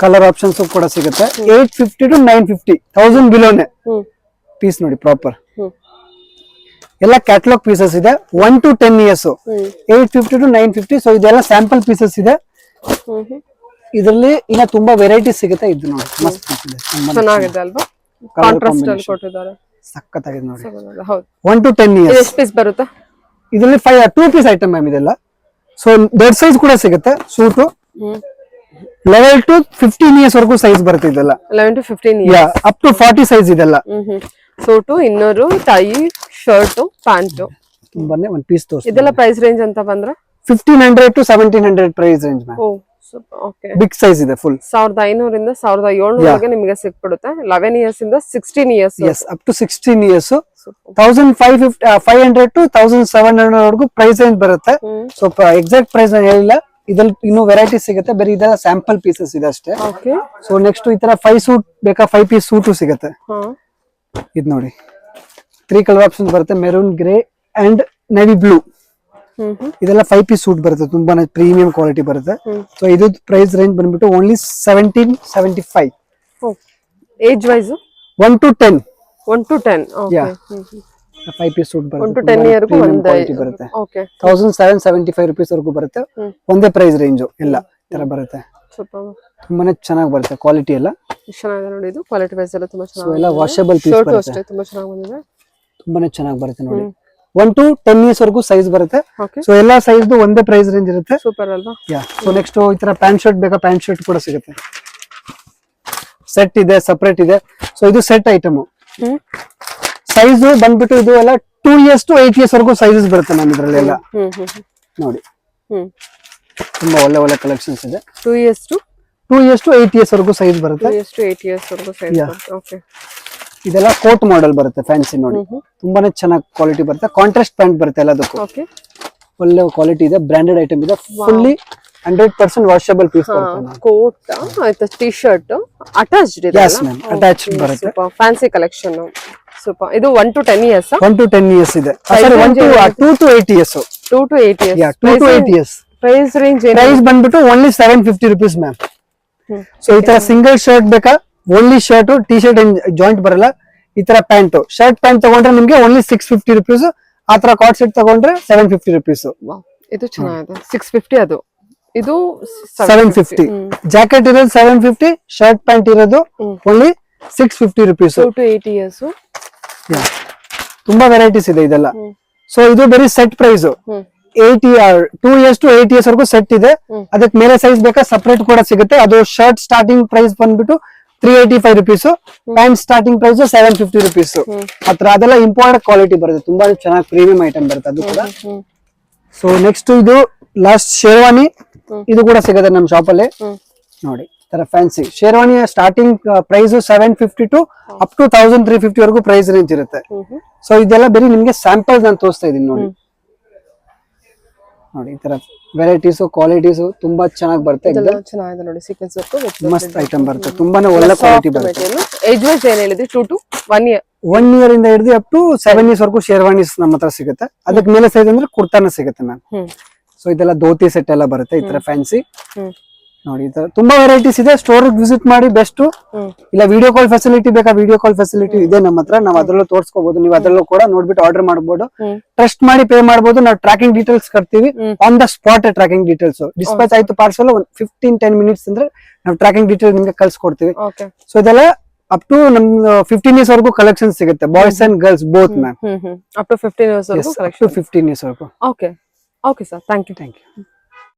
B: ಕಲರ್ ಆಪ್ಷನ್ಸ್ ಕೂಡ ಸಿಗುತ್ತೆ. 850 to 950, 1000 ಬಿಲೋನೆ ಪೀಸ್ ನೋಡಿ ಪ್ರಾಪರ್. ಎಲ್ಲ ಕ್ಯಾಟಲಾಗ್ ಪೀಸಸ್ ಇದೆ. 1 to 10 years 850 to 950. ಸೊ ಇದೆಲ್ಲ ಸ್ಯಾಂಪಲ್ ಪೀಸಸ್ ಇದೆ. ಇದರಲ್ಲಿ ಇನ್ನ ತುಂಬಾ ವೆರೈಟೀಸ್ ಸಿಗುತ್ತೆ. ಇದು ನೋಡಿ ಮಸ್ತ್ ಇದೆ,
A: ಚೆನ್ನಾಗಿದೆ ಅಲ್ವಾ? ಕಾಂಟ್ರಾಸ್ಟ್ ಅಲ್ಲಿ ಕೊಟ್ಟಿದ್ದಾರೆ,
B: ಸಕ್ಕತ್ತಾಗಿದೆ ನೋಡಿ.
A: ಹೌದು.
B: 1 to 10 years.
A: ಎಷ್ಟು ಪೀಸ್ ಬರುತ್ತೆ
B: ಇದರಲ್ಲಿ? 2 ಪೀಸ್ ಐಟಮ್ ಮ್ಯಾಮ್ ಇದೆಲ್ಲ. ಸೊ ದೊಡ್ಡ ಸೈಜ್ ಕೂಡ ಸಿಗುತ್ತೆ ಸೂಟು. 11 to 15 years ವರೆಗೂ ಸೈಜ್ ಬರುತ್ತೆ ಇದೆಲ್ಲ.
A: 11 to 15 years.
B: Up to 40 size ಇದೆಲ್ಲ.
A: ಸೂಟು, ಇನ್ನೂರು, ಟೈ, ಶರ್ಟ್, ಪ್ಯಾಂಟ್.
B: ತುಂಬಾನೇ ಒಂದ್ ಪೀಸ್ ತೋರಿಸಿ.
A: ಇದೆಲ್ಲ ಪ್ರೈಸ್ ರೇಂಜ್ ಅಂತ ಬಂದ್ರೆ
B: 1500 to 1700 price range ma'am.
A: Oh okay
B: big size ಇದೆ ಫುಲ್.
A: 1500 ಇಂದ 1700 ನಿಮಗೆ ಸಿಕ್ಬಿಡುತ್ತೆ. 11 ಇಯರ್ಸ್ ಇಂದ 16 years.
B: Yes, up to 16 years 1500 to 1700 ವರೆಗೂ ಪ್ರೈಸ್ ರೇಂಜ್ ಬರುತ್ತೆ. ಸೊ ಎಕ್ಸಾಕ್ಟ್ ಪ್ರೈಸ್ ಹೇಳಿಲ್ಲ, ಇದ್ರಲ್ಲಿ ಇನ್ನೂ ವೆರೈಟಿ ಸಿಗುತ್ತೆ, ಬರೀ ಇದೆಲ್ಲ ಸ್ಯಾಂಪಲ್ ಪೀಸಸ್ ಇದೆ ಅಷ್ಟೇ. ಸೊ ನೆಕ್ಸ್ಟ್ ಈ ತರ 5 ಸೂಟ್ ಬೇಕಾ, 5 ಪೀಸ್ ಸೂಟು ಸಿಗುತ್ತೆ. ಇದು ನೋಡಿ 3 ಕಲರ್ ಆಪ್ಷನ್ ಬರುತ್ತೆ, maroon, grey and navy blue. ಇದೆಲ್ಲ 5 ಪೀಸ್ ಸೂಟ್ ಬರುತ್ತೆ, ತುಂಬಾನೇ ಪ್ರೀಮಿಯಂ ಕ್ವಾಲಿಟಿ ಬರುತ್ತೆ. ಸೊ ಇದು ಪ್ರೈಸ್ ರೇಂಜ್ ಬಂದ್ಬಿಟ್ಟು only 1775.
A: Age wise
B: 1 to 10.
A: 1 to 10. Okay.
B: 5 piece suit ಬರುತ್ತೆ,
A: 1 to 10 ಇಯರ್ಗೂ ಒಂದು
B: ಬರುತ್ತೆ.
A: ಓಕೆ.
B: 1775 rupees ವರೆಗೂ ಬರುತ್ತೆ. ಒಂದೇ ಪ್ರೈಸ್ ರೇಂಜ್ ಎಲ್ಲ ತರ ಬರುತ್ತೆ.
A: ಸೂಪರ್.
B: ತುಂಬಾನೇ ಚೆನ್ನಾಗಿ ಬರುತ್ತೆ ಕ್ವಾಲಿಟಿ ಎಲ್ಲ.
A: ಚೆನ್ನಾಗಿದೆ ನೋಡಿ, ಇದು ಕ್ವಾಲಿಟಿ ವೈಸ್ ಎಲ್ಲ ತುಂಬಾ ಚೆನ್ನಾಗಿದೆ.
B: ಎಲ್ಲ ವಾಷಬಲ್ ಪೀಸ್ ಬರುತ್ತೆ,
A: ಅಷ್ಟೇ ತುಂಬಾ ಚೆನ್ನಾಗಿ ಬಂದಿದೆ.
B: ತುಂಬಾನೇ ಚೆನ್ನಾಗಿ ಬರುತ್ತೆ ನೋಡಿ. 1 to 10 ಇಯರ್ಸ್ ವರೆಗೂ ಸೈಜ್ ಬರುತ್ತೆ.
A: ಓಕೆ.
B: ಸೊ ಎಲ್ಲಾ ಸೈಜ್ ಒಂದೇ ಪ್ರೈಸ್ ರೇಂಜ್ ಇರುತ್ತೆ.
A: ಸೂಪರ್ ಅಲ್ವಾ?
B: ಯಾ. ಸೊ ನೆಕ್ಸ್ಟ್ ಈ ತರ ಪ್ಯಾಂಟ್ ಶರ್ಟ್ ಬೇಕಾ, ಪ್ಯಾಂಟ್ ಶರ್ಟ್ ಕೂಡ ಸಿಗುತ್ತೆ. ಸೆಟ್ ಇದೆ, ಸಪರೇಟ್ ಇದೆ. ಸೊ ಇದು ಸೆಟ್ ಐಟಮ್. ಸೈಜ್ ಬಂದ್ಬಿಟ್ಟು ಇದು ಎಲ್ಲ 2 years to 8 years ವರೆಗೂ ಸೈಜಸ್ ಬರುತ್ತೆ ನಮ್ಮ ಇದ್ರಲ್ಲಿ ಎಲ್ಲ. ನೋಡಿ ತುಂಬಾ ಒಳ್ಳೆ ಒಳ್ಳೆ ಕಲೆಕ್ಷನ್ಸ್ ಇದೆ.
A: 2 years to
B: 8 years ವರೆಗೂ ಸೈಜ್ ಬರುತ್ತೆ.
A: 2 years to 8 years ವರೆಗೂ ಸೈಜ್ ಬರುತ್ತೆ. ಓಕೆ.
B: ಇದೆಲ್ಲ ಕೋಟ್ ಮಾಡೆಲ್ ಬರುತ್ತೆ, ಫ್ಯಾನ್ಸಿ ನೋಡಿ. ತುಂಬಾನೇ ಚೆನ್ನಾಗಿ ಕ್ವಾಲಿಟಿ ಬರುತ್ತೆ. ಕಾಂಟ್ರಾಸ್ಟ್ ಪ್ಯಾಂಟ್ ಬರುತ್ತೆ ಎಲ್ಲದಕ್ಕೂ.
A: ಓಕೆ.
B: ಒಳ್ಳೆ ಕ್ವಾಲಿಟಿ ಇದೆ, ಬ್ರಾಂಡೆಡ್ ಐಟಮ್ ಇದೆ, ಫುಲ್ಲಿ 100% ವಾಷಬಲ್ ಪೀಸ್ ಬರುತ್ತೆ.
A: ಕೋಟ್ ಆಯ್ತಾ, ಟಿ ಶರ್ಟ್ ಅಟ್ಯಾಚ್ಡ್ ಇದೆ.
B: ಯಸ್ ಮ್ಯಾಮ್, ಅಟ್ಯಾಚ್ಡ್ ಬರುತ್ತೆ.
A: Super fancy collection. ಸೂಪರ್. ಇದು 1 to 10 years.
B: 1 to 10 years ಇದೆ. Sorry 2 to 8 years.
A: 2 to 8 years.
B: Yeah, 2 to 8 years.
A: Price range
B: price ಬಂದ್ಬಿಟ್ಟು only 750 rupees ma'am. So ಈ ತರ single shirt ಬೇಕಾ, only shirt, T shirt joint ಬರಲ್ಲ. ಈ ತರ ಪ್ಯಾಂಟ್, ಶರ್ಟ್ ಪ್ಯಾಂಟ್ ತಗೊಂಡ್ರೆ ನಿಮ್ಗೆ ಓನ್ಲಿ 650 rupees. ಆ ತರ ಕಾಟ್ ಸೆಟ್ ತಗೊಂಡ್ರೆ 750 rupees.
A: ಇದು ಚೆನ್ನಾಗಿದೆ. 650 ಅದು. ಇದು
B: 750. ಜಾಕೆಟ್ ಇರೋದು 750, ಶರ್ಟ್ ಪ್ಯಾಂಟ್ ಇರೋದು ಓನ್ಲಿ 650 rupees.
A: 2 to 8 years.
B: ತುಂಬಾ ವೆರೈಟೀಸ್ ಇದೆ ಇದೆಲ್ಲ. ಸೊ ಇದು ಬರೀ set price. 2 years to 8 years ವರೆಗೂ ಸೆಟ್ ಇದೆ. ಅದಕ್ಕೆ ಮೇಲೆ ಸೈಜ್ ಬೇಕಾ ಸಪರೇಟ್ ಕೂಡ ಸಿಗುತ್ತೆ. ಅದು ಶರ್ಟ್ ಸ್ಟಾರ್ಟಿಂಗ್ ಪ್ರೈಸ್ ಬಂದ್ಬಿಟ್ಟು 385 rupees, pant starting price 750 rupees. ಹತ್ರ ಅದೆಲ್ಲ ಇಂಪೋರ್ಟೆಡ್ ಕ್ವಾಲಿಟಿ ಬರುತ್ತೆ, ತುಂಬಾ ಚೆನ್ನಾಗಿ ಪ್ರೀಮಿಯಂ ಐಟಮ್ ಬರುತ್ತೆ ಅದು ಕೂಡ. ಸೊ ನೆಕ್ಸ್ಟ್ ಇದು ಲಾಸ್ಟ್ ಶೇರ್ವಾನಿ, ಇದು ಕೂಡ ಸಿಗುತ್ತೆ ನಮ್ಮ ಶಾಪ್ ಅಲ್ಲಿ ನೋಡಿ. ತರ fancy sherwani starting price 750 to up to 1350 ವರೆಗೂ ಪ್ರೈಸ್ ರೇಂಜ್ ಇರುತ್ತೆ. ಸೊ ಇದೆಲ್ಲ ಬರೀ ನಿಮ್ಗೆ ಸ್ಯಾಂಪಲ್ಸ್ ನಾನು ತೋರಿಸ್ತಾ ಇದೀನಿ ನೋಡಿ. ನೋಡಿ ಈ ತರ ವೆರೈಟೀಸ್, ಕ್ವಾಲಿಟೀಸ್ ತುಂಬಾ ಚೆನ್ನಾಗಿ ಬರುತ್ತೆ.
A: ಚೆನ್ನಾಗಿದೆ ನೋಡಿ, ಸೀಕ್ವೆನ್ಸ್ ವರ್ಕ್
B: ಮಸ್ತ್ ಐಟಮ್ ಬರುತ್ತೆ, ತುಂಬಾನೇ ಒಳ್ಳೆ ಕ್ವಾಲಿಟಿ ಬರುತ್ತೆ.
A: ಏಜ್ ವೈಸ್ ಏನ್ ಹೇಳಿದ್ರಿ? 2 to 1 year.
B: 1 year ಇಂದ ಹಿಡಿದು ಅಪ್ ಟು 7 years ವರೆಗೂ ಶೇರ್ವಾನೀಸ್ ನಮ್ಮ ಹತ್ರ ಸಿಗುತ್ತೆ. ಅದಕ್ಕೆ ಮೇಲೆ ಸೈಜ್ ಅಂದ್ರೆ ಕುರ್ತಾನ ಸಿಗುತ್ತೆ ಮ್ಯಾಮ್. ಸೊ ಇದೆಲ್ಲ ಧೋತಿ ಸೆಟ್ ಎಲ್ಲ ಬರುತ್ತೆ ಈ ತರ ಫ್ಯಾನ್ಸಿ ನೋಡಿ. ಈ ತರ ತುಂಬಾ ವೆರೈಟೀಸ್ ಇದೆ. ಸ್ಟೋರ್ ವಿಸಿಟ್ ಮಾಡಿ ಬೆಸ್ಟ್. ಇಲ್ಲ ವಿಡಿಯೋ ಕಾಲ್ ಫೆಸಿಲಿಟಿ ಬೇಕಾ, ವಿಡಿಯೋ ಕಾಲ್ ಫೆಸಿಲಿಟಿ ಇದೆ ನಮ್ಮ ಹತ್ರ. ನಾವು ಅದ್ರಲ್ಲೂ ತೋರಿಸ್ಕೋಬಹುದು, ನೀವು ಅದ್ರಲ್ಲೂ ಕೂಡ ನೋಡ್ಬಿಟ್ಟು ಆರ್ಡರ್ ಮಾಡಬಹುದು. ಟ್ರಸ್ಟ್ ಮಾಡಿ ಪೇ ಮಾಡಬಹುದು. ನಾವು ಟ್ರ್ಯಾಕಿಂಗ್ ಡೀಟೇಲ್ಸ್ ಕೊಡ್ತೀವಿ, on the spot tracking details. Dispatch ಆಯ್ತು ಪಾರ್ಸಲ್ 15-10 minutes ಅಂದ್ರೆ ನಾವು ಟ್ರ್ಯಾಕಿಂಗ್ ಡೀಟೇಲ್ ನಿಮ್ಗೆ ಕಳ್ಸಿಕೊಡ್ತೀವಿ. ಸೊ ಇದೆಲ್ಲ ಅಪ್ ಟು ನಮ್ದು 15 years ವರೆಗೂ ಕಲೆಕ್ಷನ್ ಸಿಗುತ್ತೆ, boys and girls both ma'am.
A: Up to 15 years ವರೆಗೂ ಕಲೆಕ್ಷನ್.
B: 15 years ವರೆಗೂ.
A: Okay okay sir, thank you.